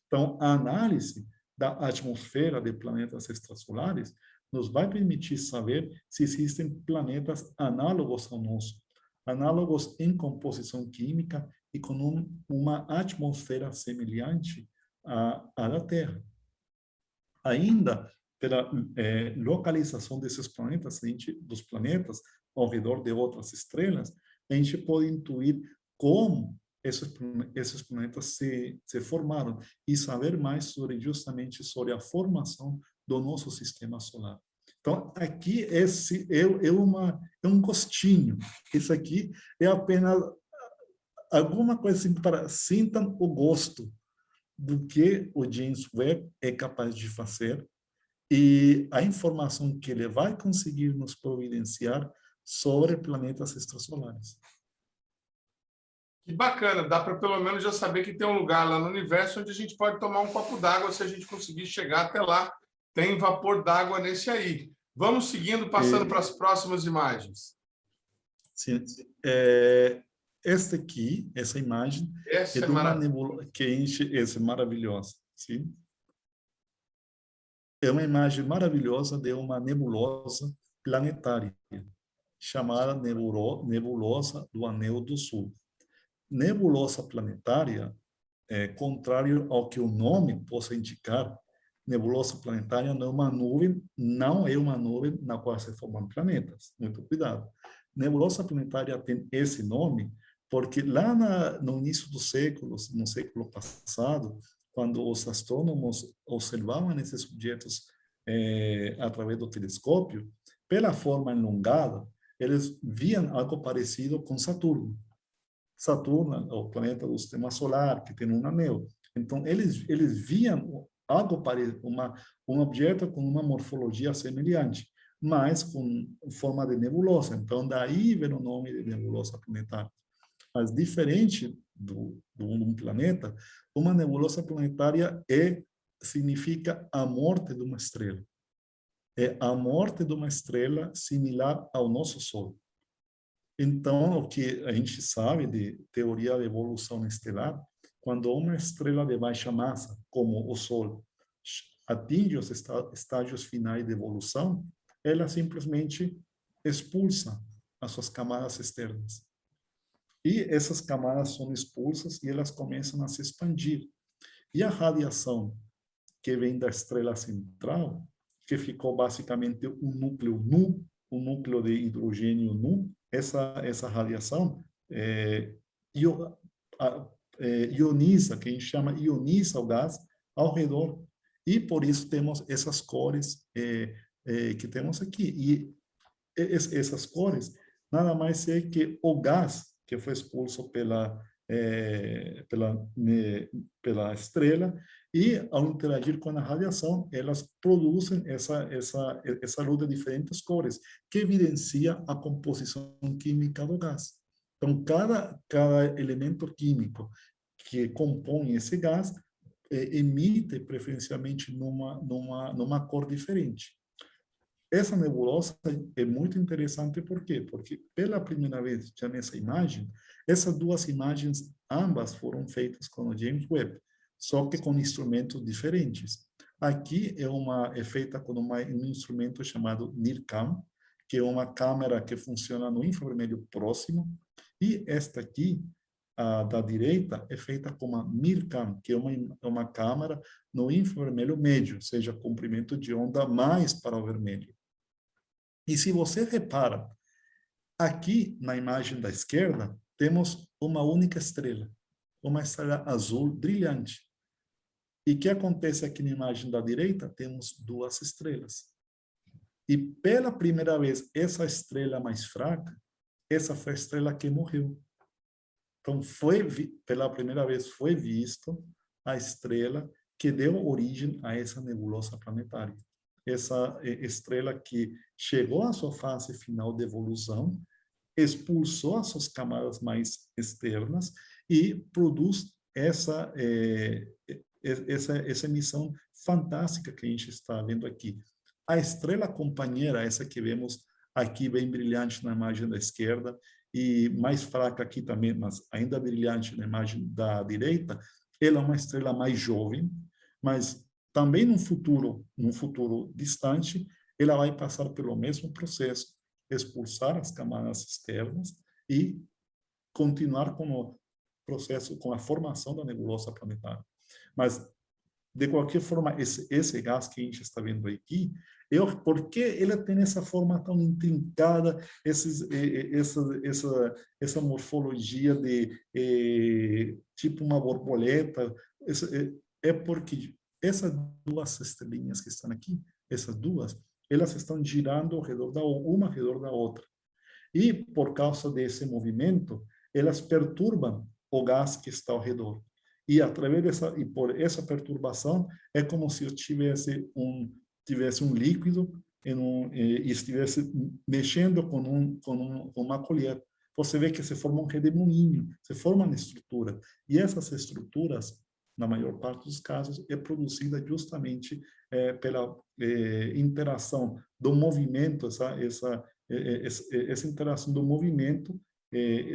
Então, a análise da atmosfera de planetas extrasolares nos vai permitir saber se existem planetas análogos ao nosso, análogos em composição química e com uma atmosfera semelhante à da Terra. Ainda, pela localização desses planetas, dos planetas ao redor de outras estrelas, a gente pode intuir como esses planetas se formaram e saber mais justamente sobre a formação do nosso sistema solar. Então, aqui esse é um gostinho. Isso aqui é apenas alguma coisa assim para sintam o gosto do que o James Webb é capaz de fazer e a informação que ele vai conseguir nos providenciar sobre planetas extrasolares. Que bacana, dá para pelo menos já saber que tem um lugar lá no universo onde a gente pode tomar um copo d'água se a gente conseguir chegar até lá. Tem vapor d'água nesse aí. Vamos seguindo, passando para as próximas imagens. Sim, essa imagem Essa é de uma nebulosa que essa é maravilhosa, sim? É uma imagem maravilhosa de uma nebulosa planetária chamada nebulosa do Anel do Sul. Nebulosa planetária contrário ao que o nome possa indicar, nebulosa planetária não é uma nuvem na qual se formam planetas. Muito cuidado. Nebulosa planetária tem esse nome porque lá no início dos séculos, no século passado, quando os astrônomos observavam esses objetos através do telescópio, pela forma alongada, eles viam algo parecido com Saturno. Saturno é o planeta do sistema solar, que tem um anel. Então, eles viam algo parecido, um objeto com uma morfologia semelhante, mas com forma de nebulosa. Então, daí vem o nome de nebulosa planetária. Mas diferente de um planeta, uma nebulosa planetária significa a morte de uma estrela. É a morte de uma estrela similar ao nosso Sol. Então, o que a gente sabe de teoria de evolução estelar, quando uma estrela de baixa massa, como o Sol, atinge os estágios finais de evolução, ela simplesmente expulsa as suas camadas externas. E essas camadas são expulsas e elas começam a se expandir. E a radiação que vem da estrela central, que ficou basicamente um núcleo nu, um núcleo de hidrogênio nu, essa radiação ioniza, que a gente chama ioniza o gás ao redor. E por isso temos essas cores que temos aqui. E essas cores nada mais é que o gás que foi expulso pela estrela, e ao interagir com a radiação, elas produzem essa luz de diferentes cores, que evidencia a composição química do gás. Então, cada elemento químico que compõe esse gás emite preferencialmente numa cor diferente. Essa nebulosa é muito interessante, por quê? Porque pela primeira vez, já nessa imagem, essas duas imagens, ambas foram feitas com o James Webb, só que com instrumentos diferentes. Aqui é feita com um instrumento chamado NIRCam, que é uma câmera que funciona no infravermelho próximo, e esta aqui, a da direita, é feita com a MIRCam, que é uma câmera no infravermelho médio, ou seja, comprimento de onda mais para o vermelho. E se você repara, aqui na imagem da esquerda, temos uma única estrela, uma estrela azul brilhante. E o que acontece aqui na imagem da direita? Temos duas estrelas. E pela primeira vez, essa estrela mais fraca, essa foi a estrela que morreu. Então, pela primeira vez, foi visto a estrela que deu origem a essa nebulosa planetária. Essa estrela que chegou à sua fase final de evolução, expulsou as suas camadas mais externas e produz essa emissão fantástica que a gente está vendo aqui. A estrela companheira, essa que vemos aqui bem brilhante na imagem da esquerda e mais fraca aqui também, mas ainda brilhante na imagem da direita, ela é uma estrela mais jovem, mas também num futuro distante, ela vai passar pelo mesmo processo, expulsar as camadas externas e continuar com o processo, com a formação da nebulosa planetária. Mas, de qualquer forma, esse gás que a gente está vendo aqui, por que ele tem essa forma tão intrincada, essa morfologia de tipo uma borboleta? É porque essas duas estrelinhas que estão aqui, essas duas, elas estão girando uma ao redor da outra. E, por causa desse movimento, elas perturbam o gás que está ao redor. E, por essa perturbação, é como se eu tivesse um líquido e estivesse mexendo com uma colher. Você vê que se forma um redemoinho, se forma uma estrutura. E essas estruturas, na maior parte dos casos, é produzida justamente pela interação do movimento, essa interação do movimento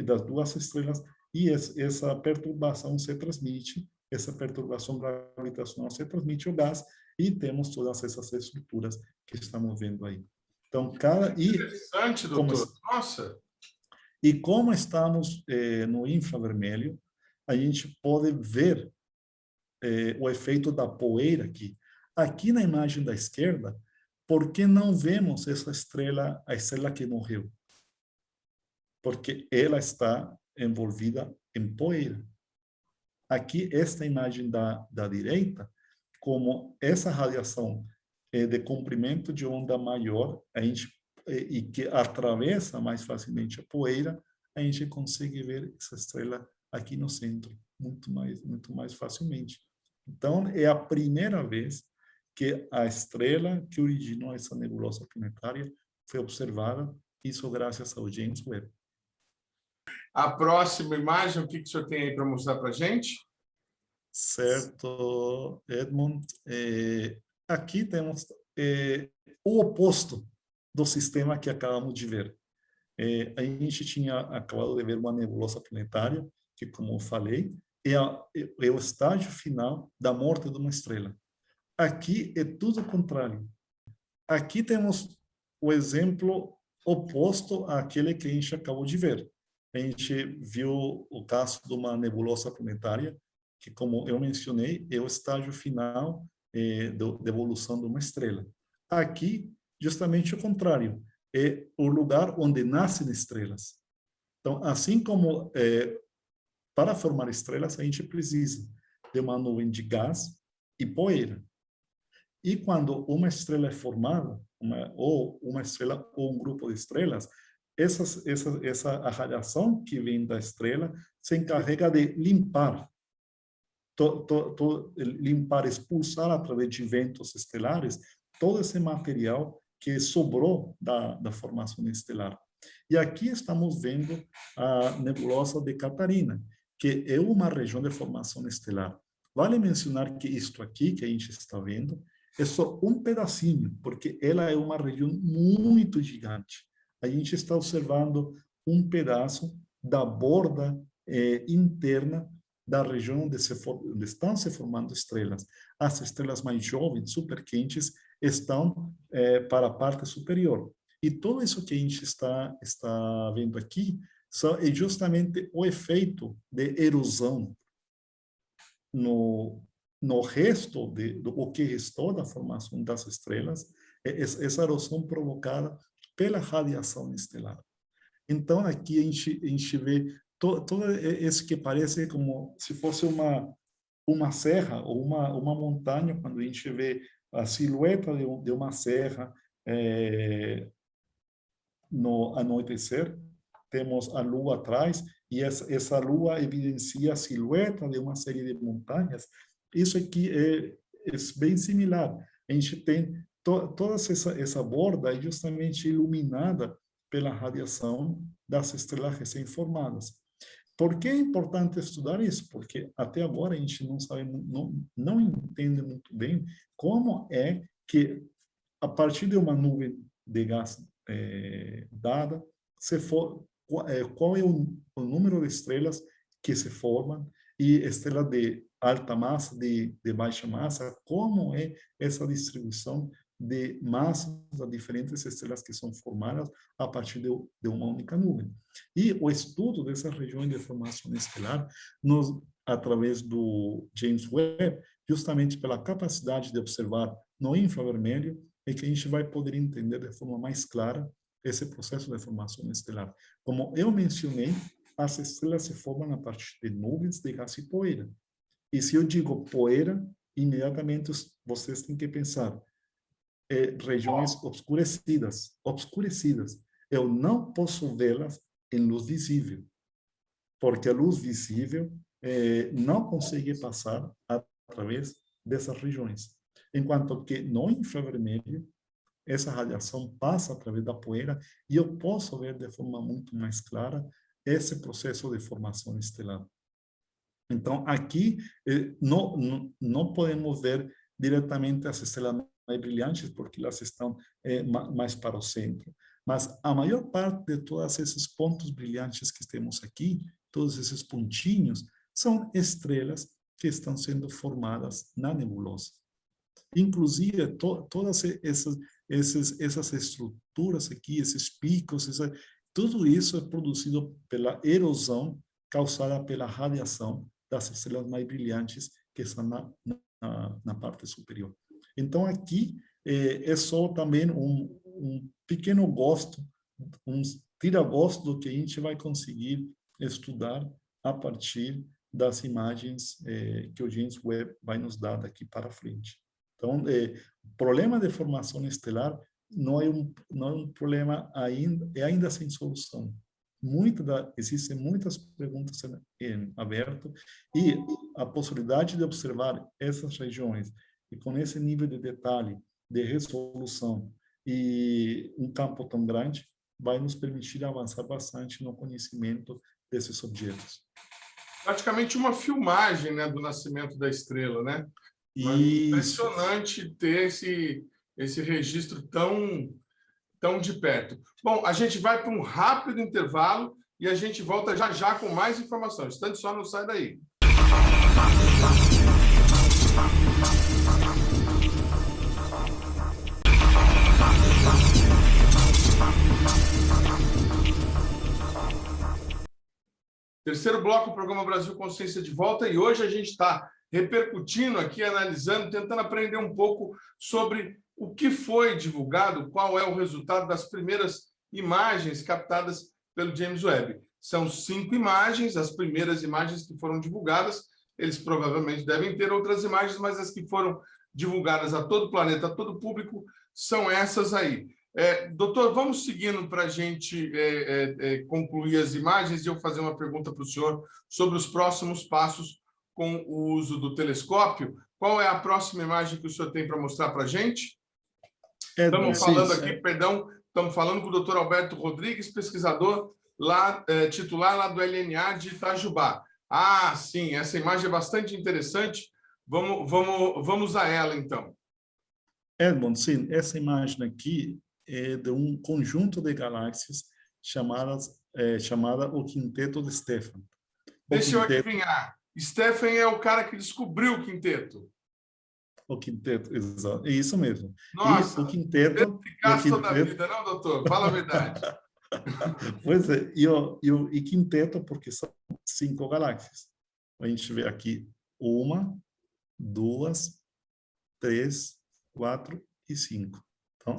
das duas estrelas, e essa perturbação se transmite, essa perturbação gravitacional se transmite ao gás, e temos todas essas estruturas que estamos vendo aí. Então, interessante, doutor. Nossa! E como estamos no infravermelho, a gente pode ver o efeito da poeira aqui. Aqui na imagem da esquerda, por que não vemos essa estrela, a estrela que morreu? Porque ela está envolvida em poeira. Aqui, esta imagem da direita, como essa radiação de comprimento de onda maior, e que atravessa mais facilmente a poeira, a gente consegue ver essa estrela aqui no centro, muito mais facilmente. Então, é a primeira vez que a estrela que originou essa nebulosa planetária foi observada, isso graças ao James Webb. A próxima imagem, o que o senhor tem aí para mostrar para a gente? Certo, Edmund. Aqui temos o oposto do sistema que acabamos de ver. A gente tinha acabado de ver uma nebulosa planetária, que, como eu falei, é o estágio final da morte de uma estrela. Aqui é tudo o contrário. Aqui temos o exemplo oposto àquele que a gente acabou de ver. A gente viu o caso de uma nebulosa planetária, que, como eu mencionei, é o estágio final da evolução de uma estrela. Aqui, justamente o contrário, é o lugar onde nascem estrelas. Então, assim como para formar estrelas, a gente precisa de uma nuvem de gás e poeira. E quando uma estrela é formada, uma estrela ou um grupo de estrelas, essa radiação que vem da estrela se encarrega de limpar, expulsar através de ventos estelares todo esse material que sobrou da formação estelar. E aqui estamos vendo a nebulosa de Catarina, que é uma região de formação estelar. Vale mencionar que isto aqui que a gente está vendo é só um pedacinho, porque ela é uma região muito gigante. A gente está observando um pedaço da borda interna da região onde estão se formando estrelas. As estrelas mais jovens, super quentes, estão para a parte superior. E tudo isso que a gente está vendo aqui é justamente o efeito de erosão no resto do que restou da formação das estrelas, essa erosão provocada pela radiação estelar. Então, aqui a gente vê todo esse que parece como se fosse uma serra ou uma montanha, quando a gente vê a silhueta de uma serra no anoitecer, temos a lua atrás, e essa lua evidencia a silhueta de uma série de montanhas. Isso aqui é bem similar. A gente tem toda essa borda justamente iluminada pela radiação das estrelas recém-formadas. Por que é importante estudar isso? Porque até agora a gente não sabe, não entende muito bem como é que, a partir de uma nuvem de gás dada, qual é o número de estrelas que se formam, e estrelas de alta massa, de baixa massa, como é essa distribuição de massas das diferentes estrelas que são formadas a partir de uma única nuvem. E o estudo dessas regiões de formação estelar, através do James Webb, justamente pela capacidade de observar no infravermelho, é que a gente vai poder entender de forma mais clara esse processo de formação estelar. Como eu mencionei, as estrelas se formam a partir de nuvens de gás e poeira. E se eu digo poeira, imediatamente vocês têm que pensar regiões obscurecidas. Eu não posso vê-las em luz visível, porque a luz visível não consegue passar através dessas regiões. Enquanto que no infravermelho, essa radiação passa através da poeira e eu posso ver de forma muito mais clara esse processo de formação estelar. Então, aqui não podemos ver diretamente as estrelas mais brilhantes, porque elas estão mais para o centro. Mas a maior parte de todos esses pontos brilhantes que temos aqui, todos esses pontinhos, são estrelas que estão sendo formadas na nebulosa. Inclusive, todas essas estruturas aqui, esses picos, tudo isso é produzido pela erosão causada pela radiação das estrelas mais brilhantes que está na parte superior. Então, aqui é só também um pequeno gosto, um tira-gosto do que a gente vai conseguir estudar a partir das imagens que o James Webb vai nos dar daqui para frente. Então, o problema de formação estelar não é um problema ainda sem solução. Existem muitas perguntas em aberto, e a possibilidade de observar essas regiões e com esse nível de detalhe, de resolução e um campo tão grande, vai nos permitir avançar bastante no conhecimento desses objetos. Praticamente uma filmagem, né, do nascimento da estrela, né? Impressionante ter esse registro tão de perto. Bom, a gente vai para um rápido intervalo e a gente volta já já com mais informações. Tanto só não sai daí. Terceiro bloco do programa Brasil Consciência de volta, e hoje a gente está repercutindo aqui, analisando, tentando aprender um pouco sobre o que foi divulgado, qual é o resultado das primeiras imagens captadas pelo James Webb. São 5 imagens, as primeiras imagens que foram divulgadas. Eles provavelmente devem ter outras imagens, mas as que foram divulgadas a todo o planeta, a todo o público, são essas aí. Doutor, vamos seguindo para a gente concluir as imagens e eu fazer uma pergunta para o senhor sobre os próximos passos com o uso do telescópio. Qual é a próxima imagem que o senhor tem para mostrar para a gente? Estamos falando com o doutor Alberto Rodrigues, pesquisador titular lá do LNA de Itajubá. Ah, sim, essa imagem é bastante interessante. Vamos a ela, então. Edmond, sim, essa imagem aqui é de um conjunto de galáxias chamada o Quinteto de Stephan. Deixa eu adivinhar. Stephan é o cara que descobriu o quinteto. O quinteto, exato. É isso mesmo. Nossa, e o quinteto... toda a vida, não, doutor? Fala a verdade. Pois é, e quinteto porque são 5 galáxias. A gente vê aqui 1, 2, 3, 4 e 5. Então,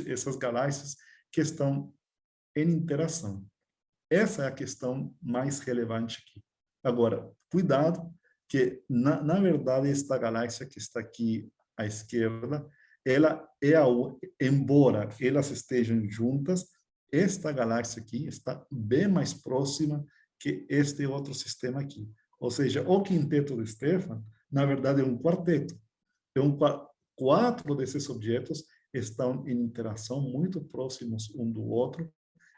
essas galáxias que estão em interação. Essa é a questão mais relevante aqui. Agora, cuidado, que, na verdade, esta galáxia que está aqui à esquerda, embora elas estejam juntas, esta galáxia aqui está bem mais próxima que este outro sistema aqui. Ou seja, o quinteto de Stephan, na verdade, é um quarteto. 4 desses objetos estão em interação muito próximos um do outro,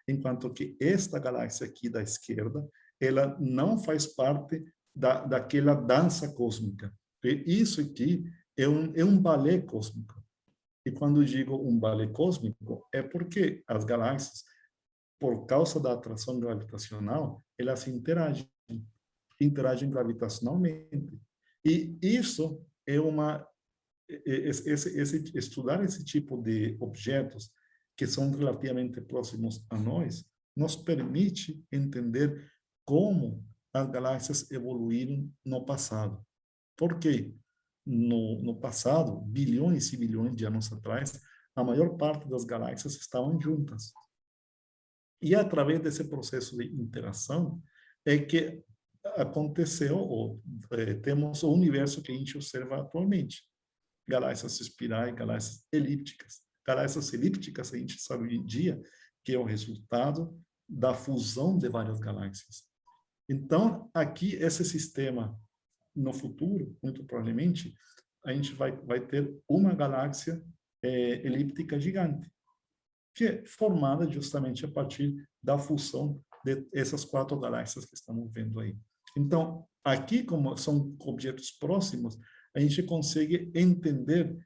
enquanto que esta galáxia aqui da esquerda, ela não faz parte daquela dança cósmica. E isso aqui é um balé cósmico. E quando digo um balé cósmico, é porque as galáxias, por causa da atração gravitacional, elas interagem gravitacionalmente. E isso é estudar esse tipo de objetos que são relativamente próximos a nós, nos permite entender como as galáxias evoluíram no passado. Por quê? No passado, bilhões e bilhões de anos atrás, a maior parte das galáxias estavam juntas. E através desse processo de interação é que aconteceu, temos o universo que a gente observa atualmente. Galáxias espirais, galáxias elípticas. Galáxias elípticas, a gente sabe hoje em dia que é o resultado da fusão de várias galáxias. Então, aqui, esse sistema, no futuro, muito provavelmente, a gente vai ter uma galáxia elíptica gigante, que é formada justamente a partir da fusão dessas 4 galáxias que estamos vendo aí. Então, aqui, como são objetos próximos, a gente consegue entender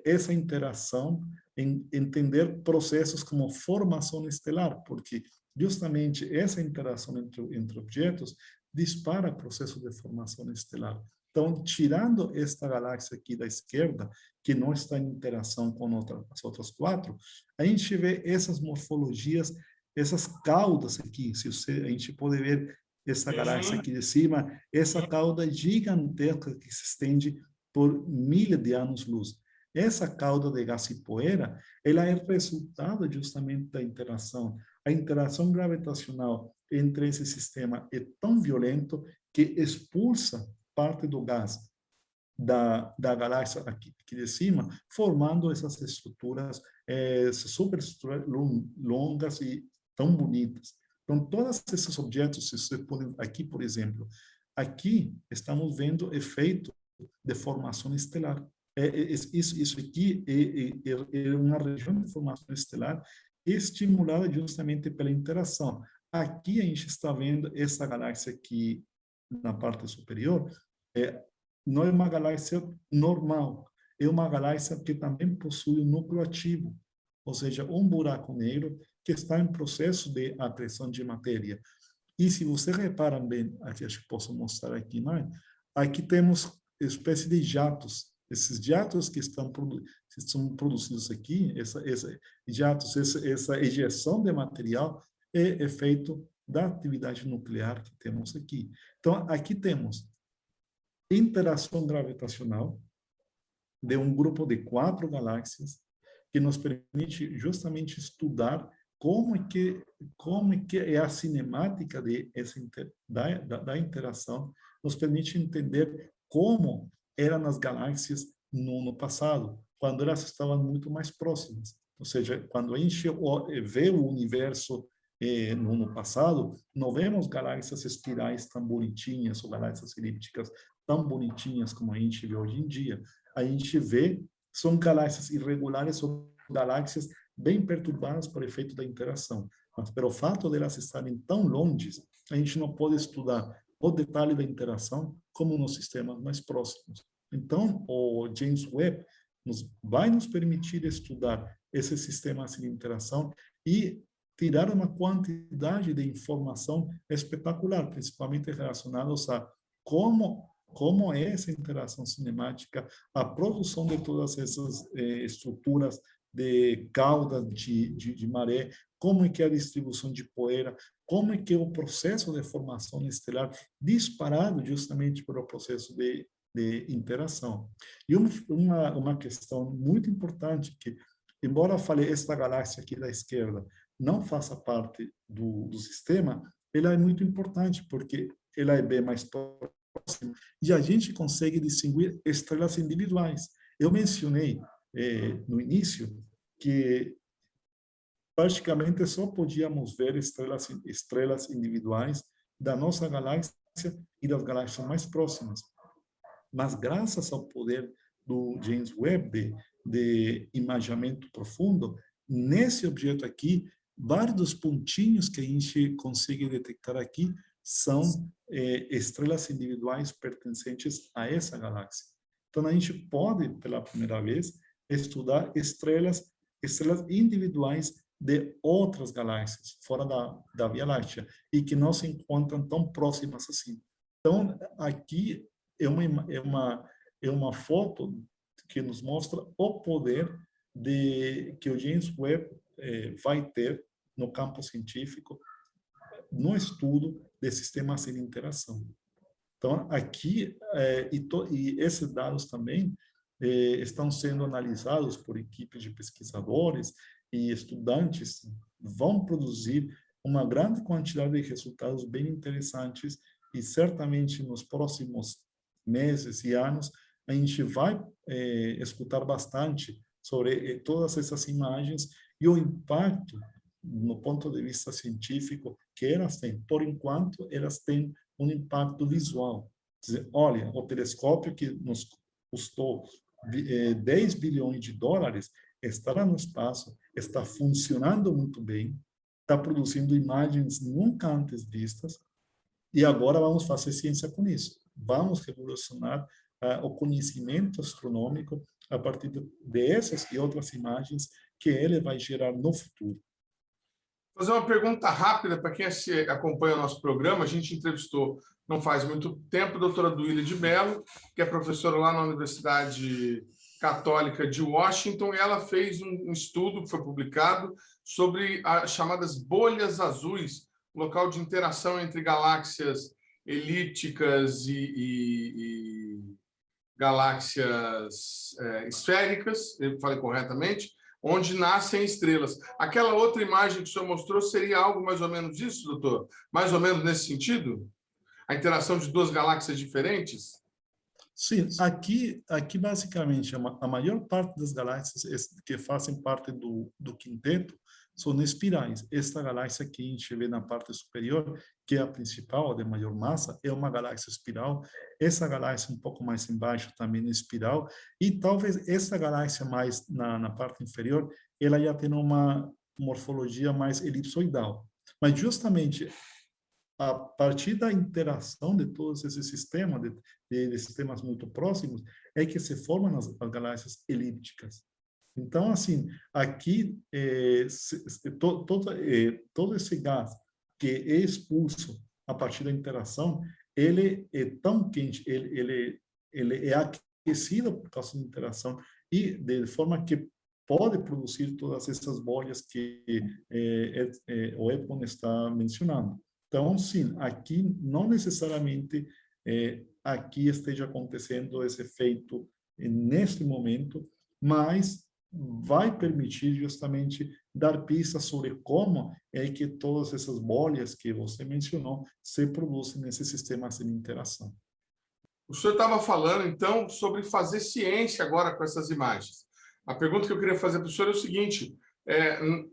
essa interação, entender processos como formação estelar, porque justamente essa interação entre objetos dispara o processo de formação estelar. Então, tirando esta galáxia aqui da esquerda, que não está em interação com as outras 4, a gente vê essas morfologias, essas caudas aqui. A gente pode ver essa galáxia aqui de cima, essa cauda gigantesca que se estende por milhares de anos-luz. Essa cauda de gás e poeira, ela é resultado justamente da interação. A interação gravitacional entre esse sistema é tão violento que expulsa parte do gás da galáxia aqui de cima, formando essas estruturas, superestruturas longas e tão bonitas. Então, todos esses objetos, se você pode, aqui, por exemplo, aqui estamos vendo efeito de formação estelar. Isso aqui é uma região de formação estelar estimulada justamente pela interação. Aqui a gente está vendo essa galáxia aqui na parte superior, não é uma galáxia normal, é uma galáxia que também possui um núcleo ativo, ou seja, um buraco negro que está em processo de acreção de matéria. E se você repara bem, aqui acho que posso mostrar aqui, não é? Aqui temos espécie de jatos. Esses jatos que são produzidos aqui, essa ejeção de material é efeito da atividade nuclear que temos aqui. Então, aqui temos interação gravitacional de um grupo de 4 galáxias que nos permite justamente estudar como é que é a cinemática da interação, nos permite entender como eram as galáxias no passado, quando elas estavam muito mais próximas. Ou seja, quando a gente vê o universo no passado, não vemos galáxias espirais tão bonitinhas ou galáxias elípticas tão bonitinhas como a gente vê hoje em dia. A gente vê, são galáxias irregulares ou galáxias bem perturbadas por efeito da interação. Mas pelo fato de elas estarem tão longe, a gente não pode estudar o detalhe da interação como nos sistemas mais próximos. Então, o James Webb vai nos permitir estudar esses sistemas de interação e tirar uma quantidade de informação espetacular, principalmente relacionados a como é essa interação cinemática, a produção de todas essas estruturas de cauda de maré, como é que é a distribuição de poeira, como é que é o processo de formação estelar disparado justamente pelo processo de interação. E uma questão muito importante que, embora eu falei esta galáxia aqui da esquerda não faça parte do sistema, ela é muito importante porque ela é bem mais próxima e a gente consegue distinguir estrelas individuais. Eu mencionei no início que praticamente só podíamos ver estrelas individuais da nossa galáxia e das galáxias mais próximas. Mas graças ao poder do James Webb de imaginamento profundo, nesse objeto aqui, vários dos pontinhos que a gente consegue detectar aqui são estrelas individuais pertencentes a essa galáxia. Então, a gente pode, pela primeira vez, estudar estrelas individuais de outras galáxias, fora da Via Láctea, e que não se encontram tão próximas assim. Então, aqui é uma foto que nos mostra o poder que o James Webb vai ter no campo científico, no estudo de sistemas de interação. Então, aqui, e esses dados também estão sendo analisados por equipes de pesquisadores e estudantes, vão produzir uma grande quantidade de resultados bem interessantes e certamente nos próximos meses e anos a gente vai escutar bastante sobre todas essas imagens e o impacto no ponto de vista científico que elas têm. Por enquanto, elas têm um impacto visual. Quer dizer, olha, o telescópio que nos custou 10 bilhões de dólares está lá no espaço, está funcionando muito bem, está produzindo imagens nunca antes vistas, e agora vamos fazer ciência com isso. Vamos revolucionar o conhecimento astronômico a partir dessas e outras imagens que ele vai gerar no futuro. Vou fazer uma pergunta rápida para quem acompanha o nosso programa. A gente entrevistou, não faz muito tempo, a doutora Duília de Mello, que é professora lá na Universidade Católica de Washington, e ela fez um estudo que foi publicado sobre as chamadas bolhas azuis local de interação entre galáxias elípticas e galáxias esféricas, eu falei corretamente, onde nascem estrelas. Aquela outra imagem que o senhor mostrou seria algo mais ou menos isso, doutor? Mais ou menos nesse sentido? A interação de duas galáxias diferentes? Sim, aqui basicamente a maior parte das galáxias que fazem parte do quinteto são espirais. Esta galáxia que a gente vê na parte superior, que é a principal, a de maior massa, é uma galáxia espiral. Essa galáxia um pouco mais embaixo também é espiral. E talvez essa galáxia mais na parte inferior, ela já tem uma morfologia mais elipsoidal. Mas justamente a partir da interação de todos esses sistemas, de sistemas muito próximos, é que se formam as galáxias elípticas. Então, assim, aqui, todo esse gás que é expulso a partir da interação, ele é tão quente, ele é aquecido por causa da interação, e de forma que pode produzir todas essas bolhas que o Edmond está mencionando. Então, sim, aqui não necessariamente aqui esteja acontecendo esse efeito neste momento, mas vai permitir justamente dar pistas sobre como é que todas essas bolhas que você mencionou se produzem nesses sistemas de interação. O senhor estava falando, então, sobre fazer ciência agora com essas imagens. A pergunta que eu queria fazer para o senhor é o seguinte: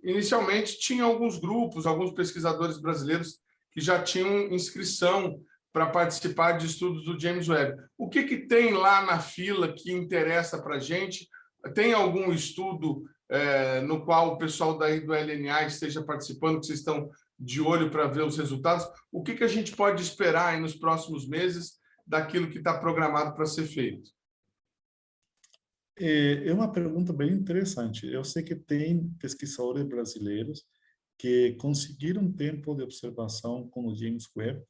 inicialmente tinha alguns grupos, alguns pesquisadores brasileiros que já tinham inscrição para participar de estudos do James Webb. O que tem lá na fila que interessa para a gente? Tem algum estudo no qual o pessoal daí do LNA esteja participando, que vocês estão de olho para ver os resultados? O que a gente pode esperar aí nos próximos meses daquilo que está programado para ser feito? É uma pergunta bem interessante. Eu sei que tem pesquisadores brasileiros que conseguiram tempo de observação com o James Webb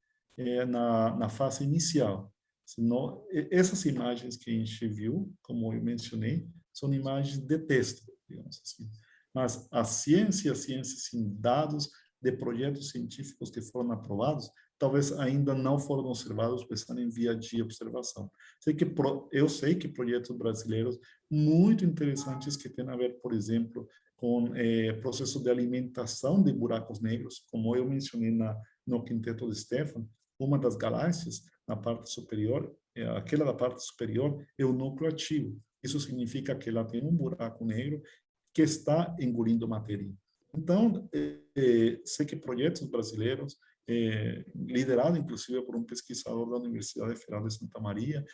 na fase inicial. Senão, essas imagens que a gente viu, como eu mencionei, são imagens de texto, digamos assim. Mas a ciência, sim, dados de projetos científicos que foram aprovados, talvez ainda não foram observados, porque estão em via de observação. Eu sei que projetos brasileiros muito interessantes que têm a ver, por exemplo, com processo de alimentação de buracos negros, como eu mencionei no quinteto de Stefan, uma das galáxias na parte superior, aquela da parte superior é o núcleo ativo. Isso significa que ela tem um buraco negro que está engolindo matéria. Então, sei que projetos brasileiros, liderado inclusive por um pesquisador da Universidade Federal de Santa Maria,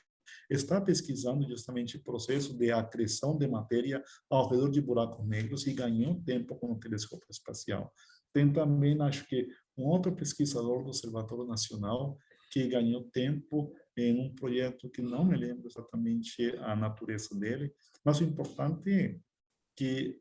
está pesquisando justamente o processo de acreção de matéria ao redor de buracos negros e ganhou tempo com o telescópio espacial. Tem também, acho que, um outro pesquisador do Observatório Nacional que ganhou tempo em um projeto que não me lembro exatamente a natureza dele, mas o importante é que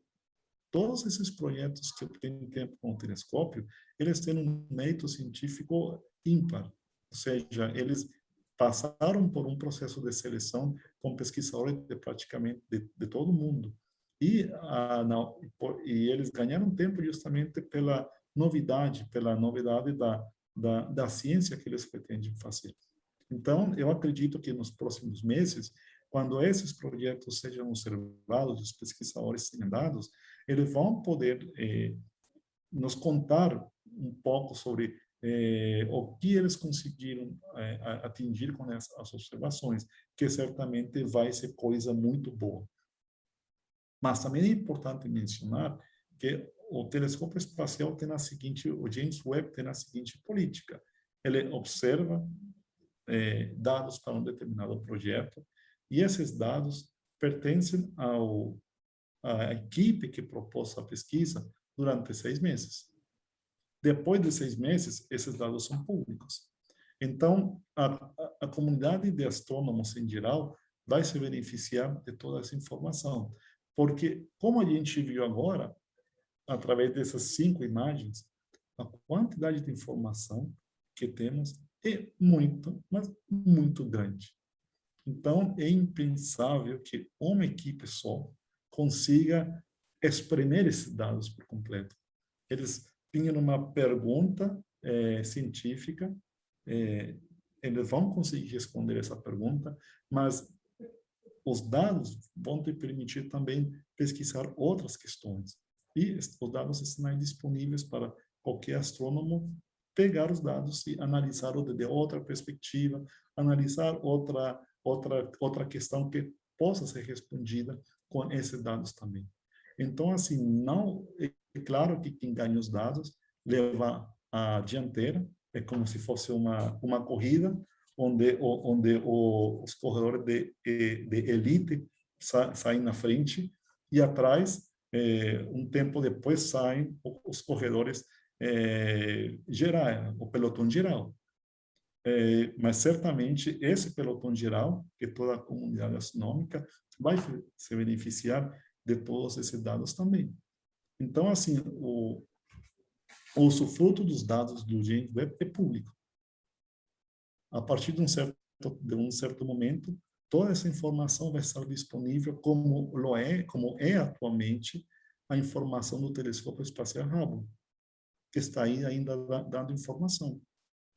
todos esses projetos que têm tempo com o telescópio, eles têm um mérito científico ímpar, ou seja, eles passaram por um processo de seleção com pesquisadores de praticamente de todo o mundo. E, e eles ganharam tempo justamente pela novidade da ciência que eles pretendem fazer. Então, eu acredito que nos próximos meses, quando esses projetos sejam observados, os pesquisadores tenham dados, eles vão poder nos contar um pouco sobre o que eles conseguiram atingir com as observações, que certamente vai ser coisa muito boa. Mas também é importante mencionar que o telescópio espacial tem o James Webb tem a seguinte política: ele observa dados para um determinado projeto e esses dados pertencem à equipe que propôs a pesquisa durante 6 meses. Depois de 6 meses, esses dados são públicos. Então, a comunidade de astrônomos em geral vai se beneficiar de toda essa informação, porque, como a gente viu agora, através dessas 5 imagens, a quantidade de informação que temos é muito, mas muito grande. Então, é impensável que uma equipe só consiga espremer esses dados por completo. Eles tinham uma pergunta científica, eles vão conseguir responder essa pergunta, mas os dados vão te permitir também pesquisar outras questões. E os dados estão aí disponíveis para qualquer astrônomo pegar os dados e analisar de outra perspectiva, analisar outra questão que possa ser respondida com esses dados também. Então, assim, não é claro que quem ganha os dados leva a dianteira, é como se fosse uma corrida, onde os corredores de elite saem na frente e atrás, um tempo depois, saem os corredores geral, o pelotão geral. Mas certamente esse pelotão geral, que toda a comunidade astronômica vai se beneficiar de todos esses dados também. Então, assim, o usufruto dos dados do James Webb é público. A partir de um certo momento, toda essa informação vai estar disponível como é atualmente a informação do telescópio espacial Hubble, que está aí ainda dando informação.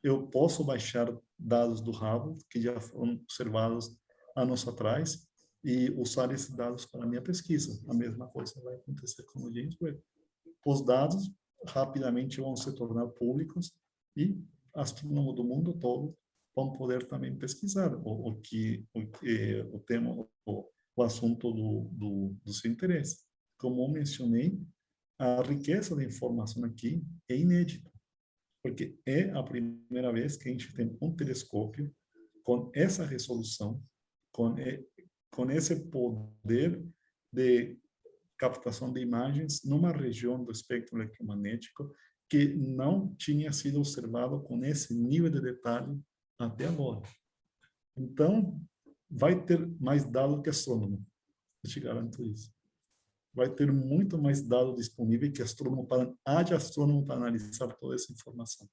Eu posso baixar dados do Hubble, que já foram observados anos atrás, e usar esses dados para a minha pesquisa. A mesma coisa vai acontecer com o James Webb. Os dados rapidamente vão se tornar públicos e astrônomos do mundo todo vão poder também pesquisar o tema, o assunto do seu interesse. Como eu mencionei, a riqueza da informação aqui é inédita, porque é a primeira vez que a gente tem um telescópio com essa resolução, com esse poder de captação de imagens numa região do espectro eletromagnético que não tinha sido observado com esse nível de detalhe até agora. Então, vai ter mais dado que astrônomo, eu te garanto isso. Vai ter muito mais dado disponível que astrônomo haja astrônomo para analisar toda essa informação.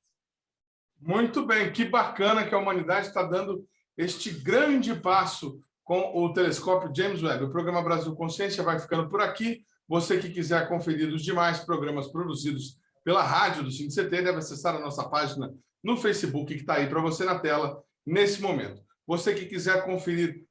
Muito bem, que bacana que a humanidade está dando este grande passo com o telescópio James Webb. O programa Brasil Consciência vai ficando por aqui. Você que quiser conferir os demais programas produzidos pela rádio do SINCT deve acessar a nossa página no Facebook, que está aí para você na tela nesse momento. Você que quiser conferir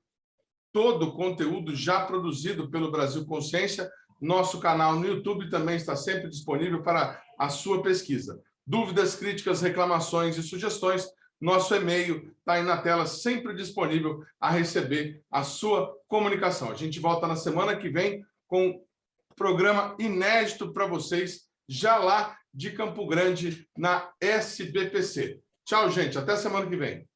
todo o conteúdo já produzido pelo Brasil Consciência, nosso canal no YouTube também está sempre disponível para a sua pesquisa. Dúvidas, críticas, reclamações e sugestões, nosso e-mail está aí na tela, sempre disponível a receber a sua comunicação. A gente volta na semana que vem com um programa inédito para vocês, já lá de Campo Grande, na SBPC. Tchau, gente. Até semana que vem.